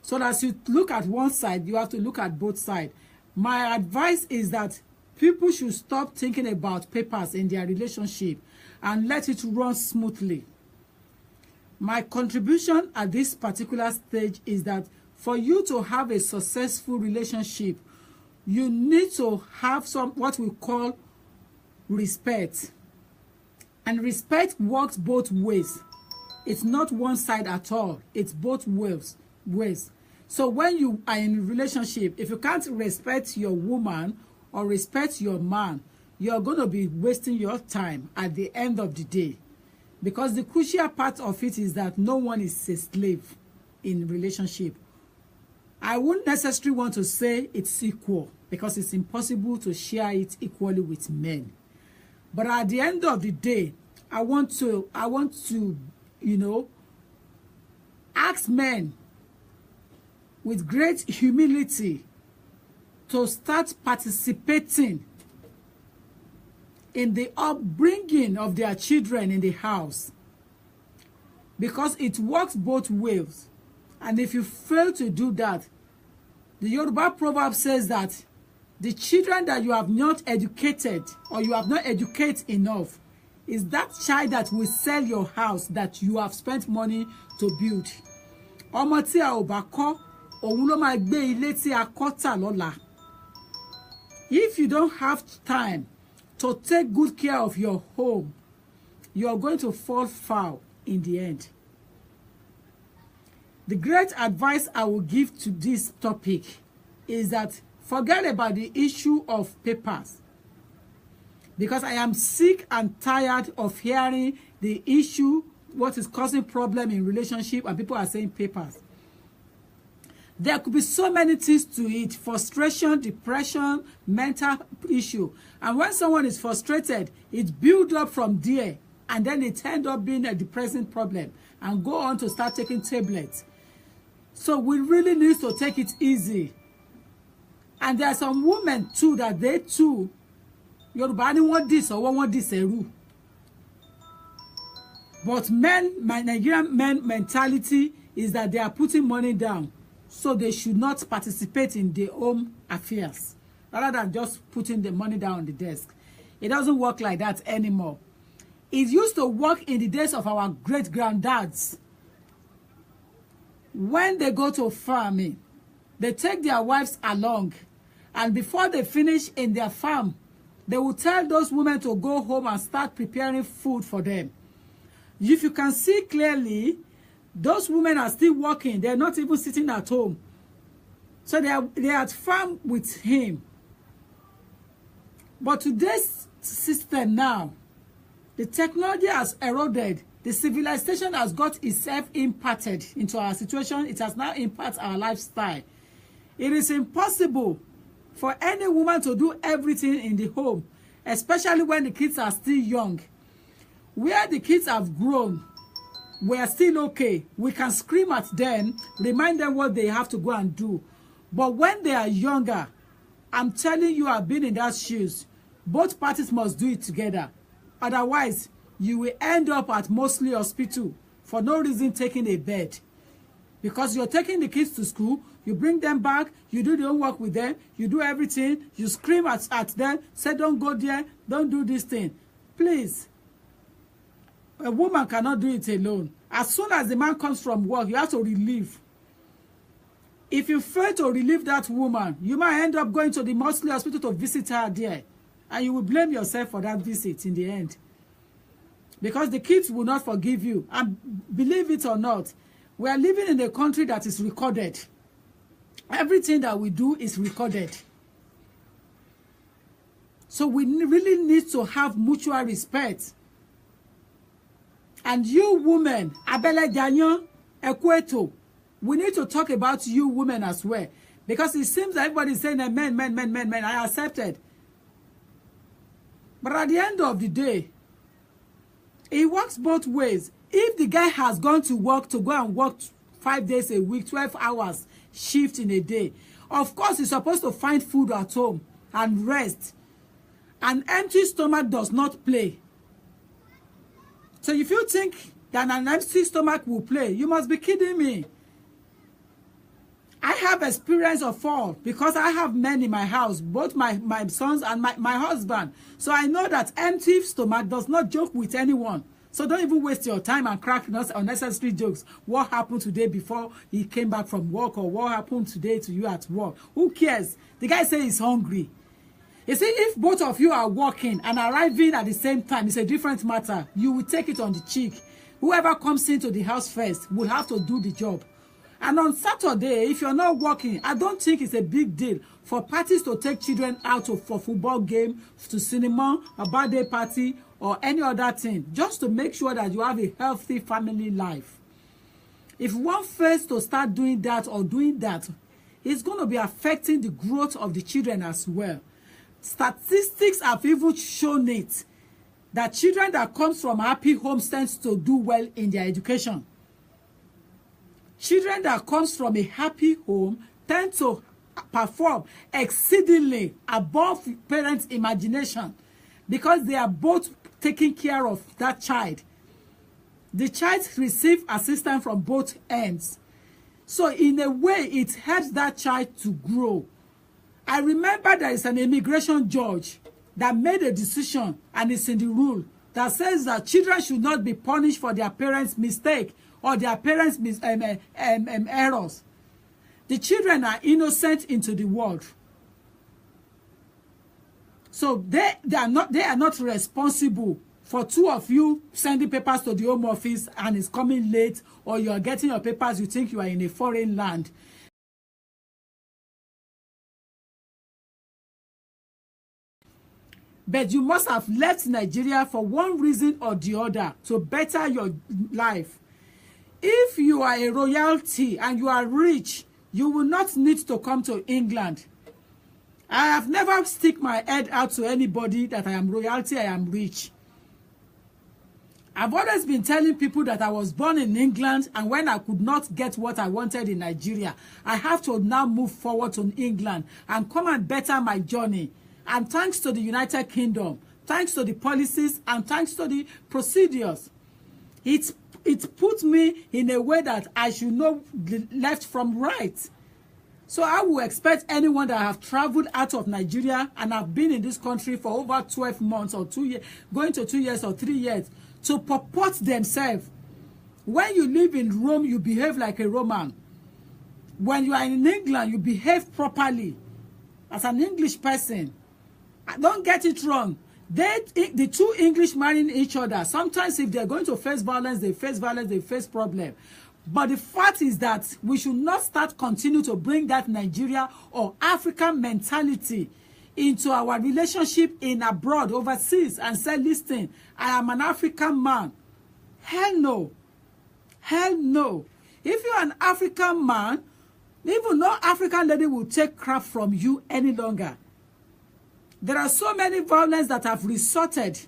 So as you look at one side, you have to look at both sides. My advice is that people should stop thinking about papers in their relationship and let it run smoothly. My contribution at this particular stage is that for you to have a successful relationship, you need to have what we call respect. And respect works both ways. It's not one side at all. It's both ways. So when you are in a relationship, if you can't respect your woman or respect your man, you're going to be wasting your time at the end of the day. Because the crucial part of it is that no one is a slave in relationship. I wouldn't necessarily want to say it's equal because it's impossible to share it equally with men. But at the end of the day, I want to, ask men with great humility to start participating in the upbringing of their children in the house, because it works both ways. And if you fail to do that, the Yoruba proverb says that the children that you have not educated or you have not educated enough is that child that will sell your house that you have spent money to build. Ọmọ tí a ò bá kọ́, òun ló máa gbé ilé tí a kọ́ tà lọ́la. If you don't have time to take good care of your home, you are going to fall foul in the end. The great advice I will give to this topic is that forget about the issue of papers. Because I am sick and tired of hearing the issue, what is causing problem in relationship, and people are saying papers. There could be so many things to it: frustration, depression, mental issue. And when someone is frustrated, it builds up from there, and then it ends up being a depressing problem and go on to start taking tablets. So we really need to take it easy. And there are some women too that they too, Yoruba ni wọ́n dì sọ́wọ́, wọ́n dì sẹ́rù. But Nigerian men mentality is that they are putting money down, so they should not participate in their own affairs, rather than just putting the money down on the desk. It doesn't work like that anymore. It used to work in the days of our great-granddads. When they go to farming, they take their wives along, and before they finish in their farm, they will tell those women to go home and start preparing food for them. If you can see clearly, those women are still working. They're not even sitting at home. So they are firm with him. But today's system now, the technology has eroded. The civilization has got itself impacted into our situation. It has now impacted our lifestyle. It is impossible for any woman to do everything in the home, especially when the kids are still young. Where the kids have grown, we are still okay. We can scream at them, remind them what they have to go and do. But when they are younger, I'm telling you, I've been in that shoes. Both parties must do it together. Otherwise, you will end up at mostly hospital for no reason taking a bed. Because you're taking the kids to school, you bring them back, you do the homework with them, you do everything, you scream at them, say don't go there, don't do this thing. Please. A woman cannot do it alone. As soon as the man comes from work, you have to relieve. If you fail to relieve that woman, you might end up going to the mostly hospital to visit her there. And you will blame yourself for that visit in the end. Because the kids will not forgive you. And believe it or not, we are living in a country that is recorded. Everything that we do is recorded. So we really need to have mutual respect. And you women, Abele Janyo, Ekweto, we need to talk about you women as well. Because it seems that everybody is saying that men. I accepted. But at the end of the day, it works both ways. If the guy has gone to work to go and work 5 days a week, 12 hours shift in a day, of course he's supposed to find food at home and rest. An empty stomach does not play. So if you think that an empty stomach will play, you must be kidding me. I have experience of 4 because I have men in my house, both my sons and my husband. So I know that empty stomach does not joke with anyone. So don't even waste your time and crack unnecessary jokes. What happened today before he came back from work, or what happened today to you at work? Who cares? The guy says he's hungry. You see, if both of you are working and arriving at the same time, it's a different matter. You will take it on the cheek. Whoever comes into the house first will have to do the job. And on Saturday, if you're not working, I don't think it's a big deal for parties to take children out for football game, to cinema, a birthday party, or any other thing, just to make sure that you have a healthy family life. If one fails to start doing that or doing that, it's going to be affecting the growth of the children as well. Statistics have even shown it, that children that comes from happy homes tends to do well in their education. Children that comes from a happy home tend to perform exceedingly above parents' imagination, because they are both taking care of that child. The child receives assistance from both ends. So in a way, it helps that child to grow. I remember there is an immigration judge that made a decision, and it's in the rule, that says that children should not be punished for their parents' mistake or their parents' errors. The children are innocent into the world. So they are not responsible for 2 of you sending papers to the Home Office and it's coming late, or you are getting your papers, you think you are in a foreign land. But you must have left Nigeria for one reason or the other to better your life. If you are a royalty and you are rich, you will not need to come to England. I have never stick my head out to anybody that I am royalty, I am rich. I've always been telling people that I was born in England, and when I could not get what I wanted in Nigeria, I have to now move forward to England and come and better my journey. And thanks to the United Kingdom, thanks to the policies, and thanks to the procedures, it put me in a way that I should know the left from right. So I will expect anyone that have traveled out of Nigeria and have been in this country for over 12 months or 2 years, going to 2 years or 3 years, to purport themselves. When you live in Rome, you behave like a Roman. When you are in England, you behave properly as an English person. Don't get it wrong. The 2 English marrying each other, sometimes if they're going to face violence, they face problem. But the fact is that we should not continue to bring that Nigeria or African mentality into our relationship in abroad, overseas, and say, listen, I am an African man. Hell no. Hell no. If you're an African man, even no African lady will take crap from you any longer. There are so many violence that have resulted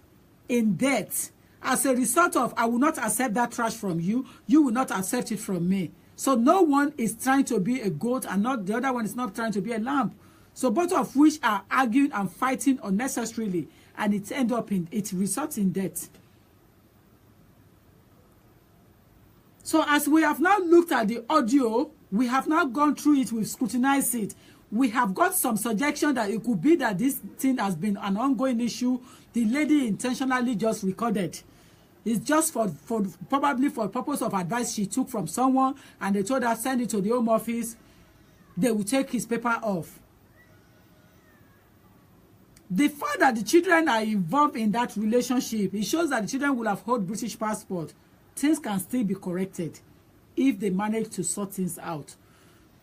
in death as a result of, I will not accept that trash from you, you will not accept it from me. So no one is trying to be a goat and not the other one is not trying to be a lamb. So both of which are arguing and fighting unnecessarily, and it results in death. So as we have now looked at the audio, we have now gone through it, we've scrutinized it. We have got some suggestion that it could be that this thing has been an ongoing issue. The lady intentionally just recorded. It's just for probably for purpose of advice she took from someone, and they told her send it to the Home Office. They will take his paper off. The fact that the children are involved in that relationship, it shows that the children will have held British passport. Things can still be corrected if they manage to sort things out.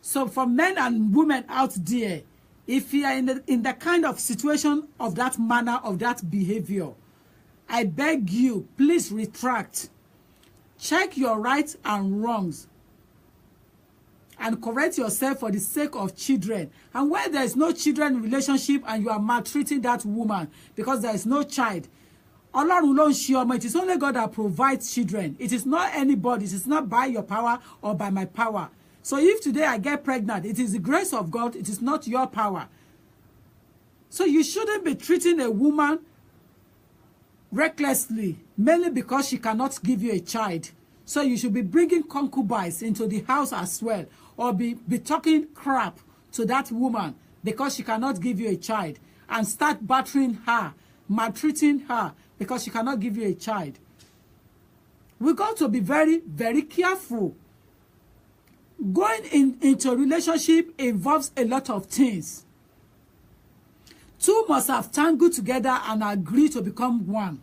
So for men and women out there, if you are in the kind of situation of that manner, of that behavior, I beg you, please retract. Check your rights and wrongs and correct yourself for the sake of children. And when there is no children relationship and you are maltreating that woman because there is no child, Ọlọ́run ló ń ṣe ọmọ. It is only God that provides children. It is not anybody. It is not by your power or by my power. So if today I get pregnant, it is the grace of God. It is not your power. So you shouldn't be treating a woman recklessly, mainly because she cannot give you a child. So you should be bringing concubines into the house as well, or be talking crap to that woman because she cannot give you a child, and start battering her, maltreating her because she cannot give you a child. We got to be very, very careful. Going into a relationship involves a lot of things. Two must have tangled together and agree to become one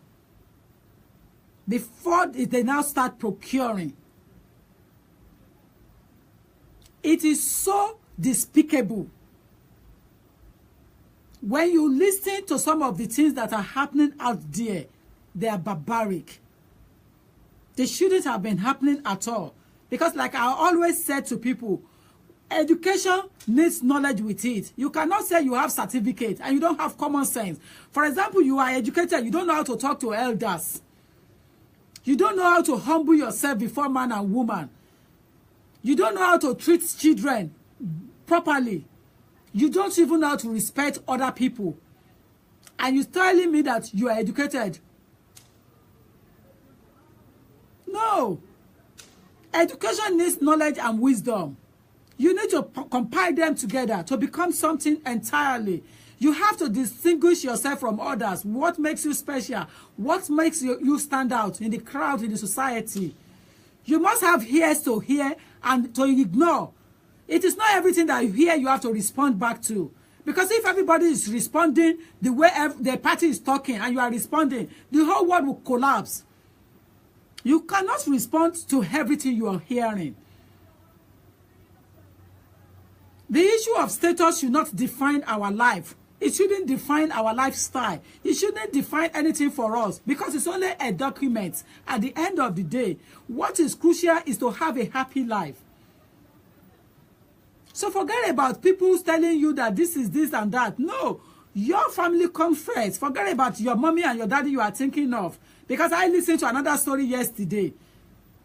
before they now start procuring. It is so despicable when you listen to some of the things that are happening out there. They are barbaric. They shouldn't have been happening at all. Because like I always said to people, education needs knowledge with it. You cannot say you have certificate and you don't have common sense. For example, you are educated, you don't know how to talk to elders. You don't know how to humble yourself before man and woman. You don't know how to treat children properly. You don't even know how to respect other people. And you're telling me that you are educated. No. Education needs knowledge and wisdom. You need to compile them together to become something entirely. You have to distinguish yourself from others. What makes you special? What makes you stand out in the crowd, in the society? You must have ears to hear and to ignore. It is not everything that you hear you have to respond back to. Because if everybody is responding the way the party is talking and you are responding, the whole world will collapse. You cannot respond to everything you are hearing. The issue of status should not define our life. It shouldn't define our lifestyle. It shouldn't define anything for us because it's only a document. At the end of the day, what is crucial is to have a happy life. So forget about people telling you that this is this and that. No, your family comes first. Forget about your mommy and your daddy you are thinking of. Because I listened to another story yesterday.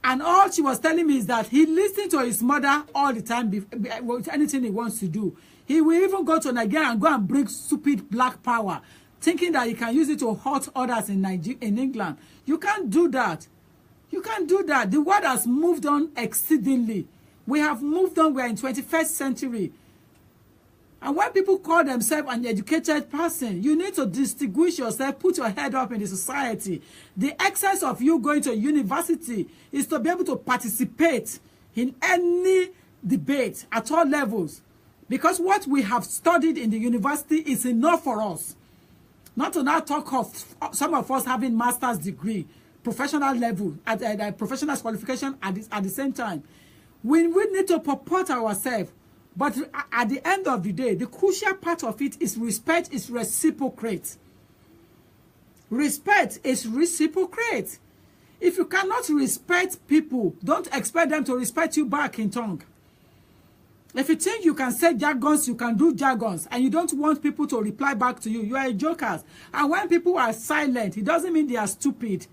And all she was telling me is that he listened to his mother all the time with anything he wants to do. He will even go to Nigeria and go and bring stupid black power, thinking that he can use it to hurt others in England. You can't do that. You can't do that. The world has moved on exceedingly. We have moved on. We are in 21st century. And when people call themselves an educated person, you need to distinguish yourself, put your head up in the society. The essence of you going to university is to be able to participate in any debate at all levels. Because what we have studied in the university is enough for us. Not to now talk of some of us having master's degree, professional level, at professional qualification at the same time. We need to purport ourselves. But at the end of the day, the crucial part of it is respect is reciprocate. Respect is reciprocate. If you cannot respect people, don't expect them to respect you back in tongue. If you think you can say jargons, you can do jargons, and you don't want people to reply back to you, you are a joker. And when people are silent, it doesn't mean they are stupid.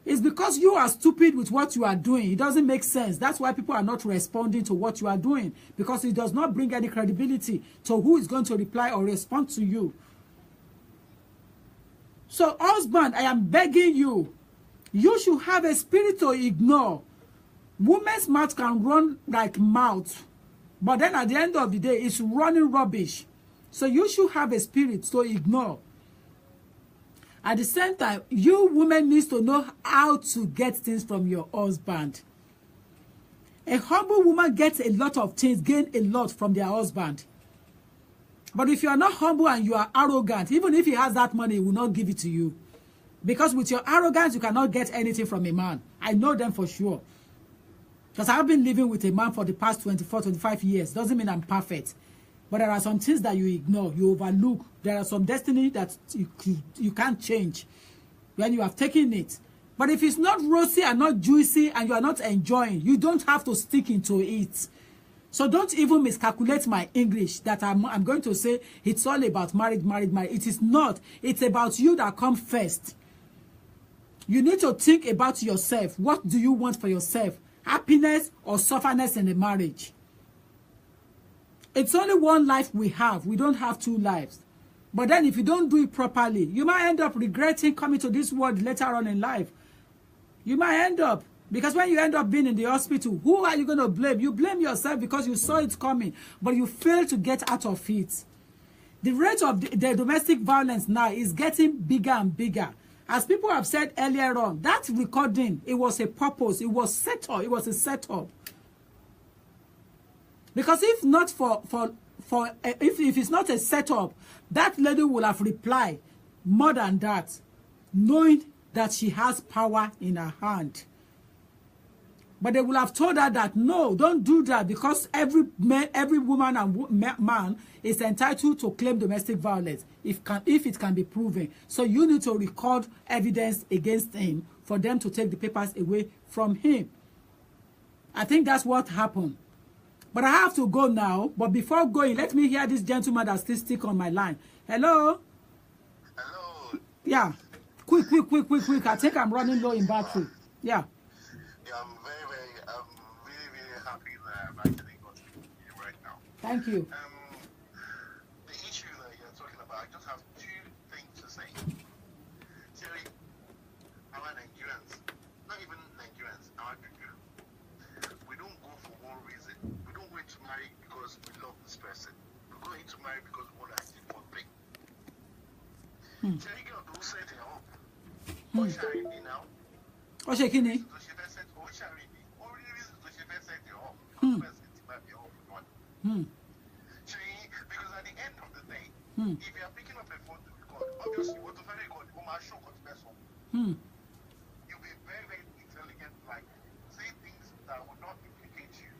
It's because you are stupid with what you are doing. It doesn't make sense. That's why people are not responding to what you are doing, because it does not bring any credibility to who is going to reply or respond to you. So, husband, I am begging you, you should have a spirit to ignore. Women's mouth can run like mouth, but then at the end of the day, it's running rubbish. So you should have a spirit to ignore. At the same time, you women need to know how to get things from your husband. A humble woman gets a lot of things, gain a lot from their husband. But if you are not humble and you are arrogant, even if he has that money, he will not give it to you. Because with your arrogance, you cannot get anything from a man. I know them for sure. Because I've been living with a man for the past 24, 25 years. Doesn't mean I'm perfect. But there are some things that you ignore, you overlook. There are some destiny that you can't change when you have taken it. But if it's not rosy and not juicy and you are not enjoying, you don't have to stick into it. So don't even miscalculate my English that I'm going to say it's all about married. It is not. It's about you that come first. You need to think about yourself. What do you want for yourself? Happiness or sufferness in a marriage? It's only one life we have. We don't have two lives. But then if you don't do it properly, you might end up regretting coming to this world later on in life. You might end up, because when you end up being in the hospital, who are you going to blame? You blame yourself because you saw it coming, but you failed to get out of it. The rate of the domestic violence now is getting bigger and bigger. As people have said earlier on, that recording, it was a purpose. It was set up. It was a setup. Because if not if it's not a setup, that lady will have replied more than that, knowing that she has power in her hand. But they will have told her that, no, don't do that, because every woman and man is entitled to claim domestic violence if it can be proven. So you need to record evidence against him for them to take the papers away from him. I think that's what happened. But I have to go now. But before going, let me hear this gentleman that's still stick on my line. Hello? Hello. Yeah. Quick. I think I'm running low in battery. Yeah. Yeah, I'm really happy that I've actually got to you right now. Thank you. The issue that you're talking about, I just have two things to say. Terry, our Nigerians, not even Nigerians, our people, we don't go for one reason. We don't go to marry because we love this person. We go into marry because we want to actually portray. Terry, girl, don't say they hope. What shall I now? What's your kidney? Because at the end of the day, if you are picking up a phone to record, obviously what to very good, show what's best. You'll be very intelligent, like say things that will not implicate you.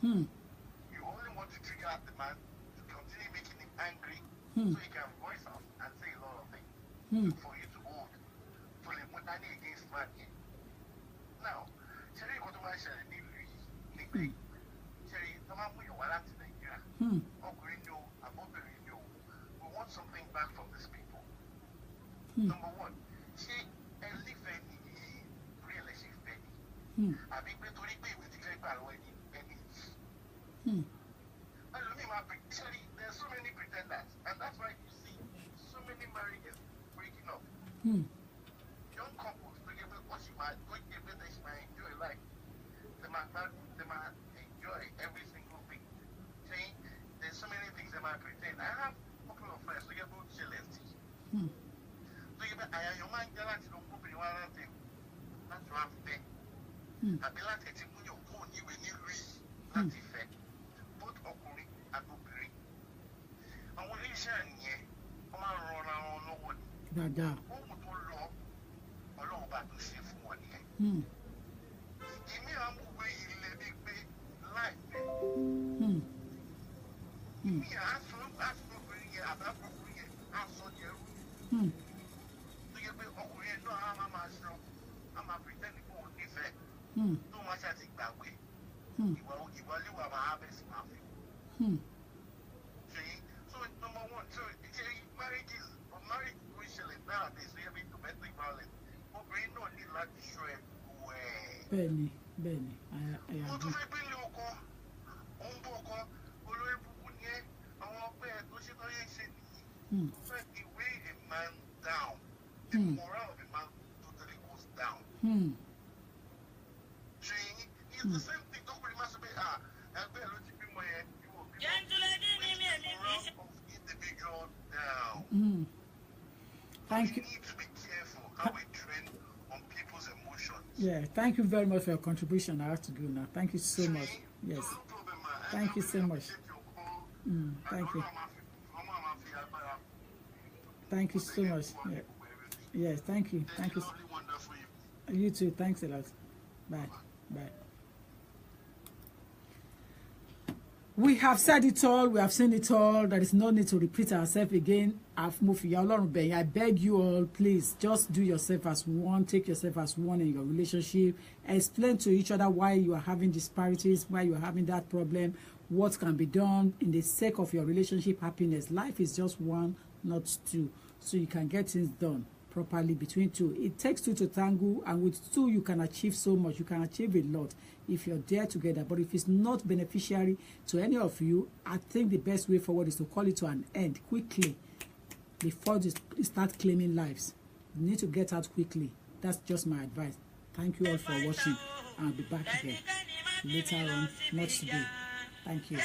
You only want to trigger the man to continue making him angry, so he can voice out and say a lot of things for you to hold. For the money against man. Now, Cherry got to my share in Cherry, Tamamu, you are to Nigeria. We want something back from these people. Number one, she and live any real estate penny. I think we told you with the great power pennies. There's so many pretenders, and that's why you see so many marriages breaking up. Young couples, together, what she might enjoy life. They might enjoy every single thing. See, there's so many things they might pretend. I have a couple of friends together with jealousy. Together, I am your man, jealousy, don't go in one thing. That's one thing. I feel like it's in your phone, you will need reach. That's effect. Both Okuri and Okuri. And when you share in here, come on, run around, no one. Ìmí àmúwé ilé bí pé láìpẹ́. Ìmí àásọ̀bìnrin yẹn àbábọ̀kùnrin yẹn àsọ̀jẹ̀rú. Tó yẹ pé ọkùnrin yẹn náà á máa ṣọ, á máa pretend pé òun nífẹ̀ẹ́. Tó máa ṣe àti gbàgbé. Ìwà líwà máa bẹ̀ sí máa fi. So number one, so marriages, marriage recently nowadays, we have domestic violence. Obìnrin náà ní láti ṣọ́ ẹ wẹ̀. Bẹ́ẹ̀ni, Mo tún fẹ́ gbé ilé ọkọ, òun bọ̀ ọkọ, olórí búkú ni ẹ́, àwọn ọgbẹ́ ẹ̀ tó ṣe tó yẹ ṣe nìyí. So the way a man down, the moral of a man totally goes down. Ṣé it's the same thing tó kùnrin máa sọ pé ẹgbẹ́ ẹ̀ ló ti bímọ yẹn, ìwọ bímọ. Moral of individual down. Thank you. We need to be careful how we train on people's emotions. Yeah, thank you very much for your contribution. I have to go now. Thank you so much. Yes. No problem, man. Thank you so much. Thank you. Thank you so much. Yeah. Yes, thank you. Thank you. You too. Thanks a lot. Bye. Bye. We have said it all. We have seen it all. There is no need to repeat ourselves again. I've moved. I beg you all, please, just do yourself as one. Take yourself as one in your relationship. Explain to each other why you are having disparities, why you are having that problem, what can be done in the sake of your relationship happiness. Life is just one, not two. So you can get things done properly between two. It takes two to tango, and with two you can achieve so much. You can achieve a lot if you're there together. But if it's not beneficiary to any of you, I think the best way forward is to call it to an end quickly before you start claiming lives. You need to get out quickly. That's just my advice. Thank you all for watching. I'll be back again later on, not today. Thank you.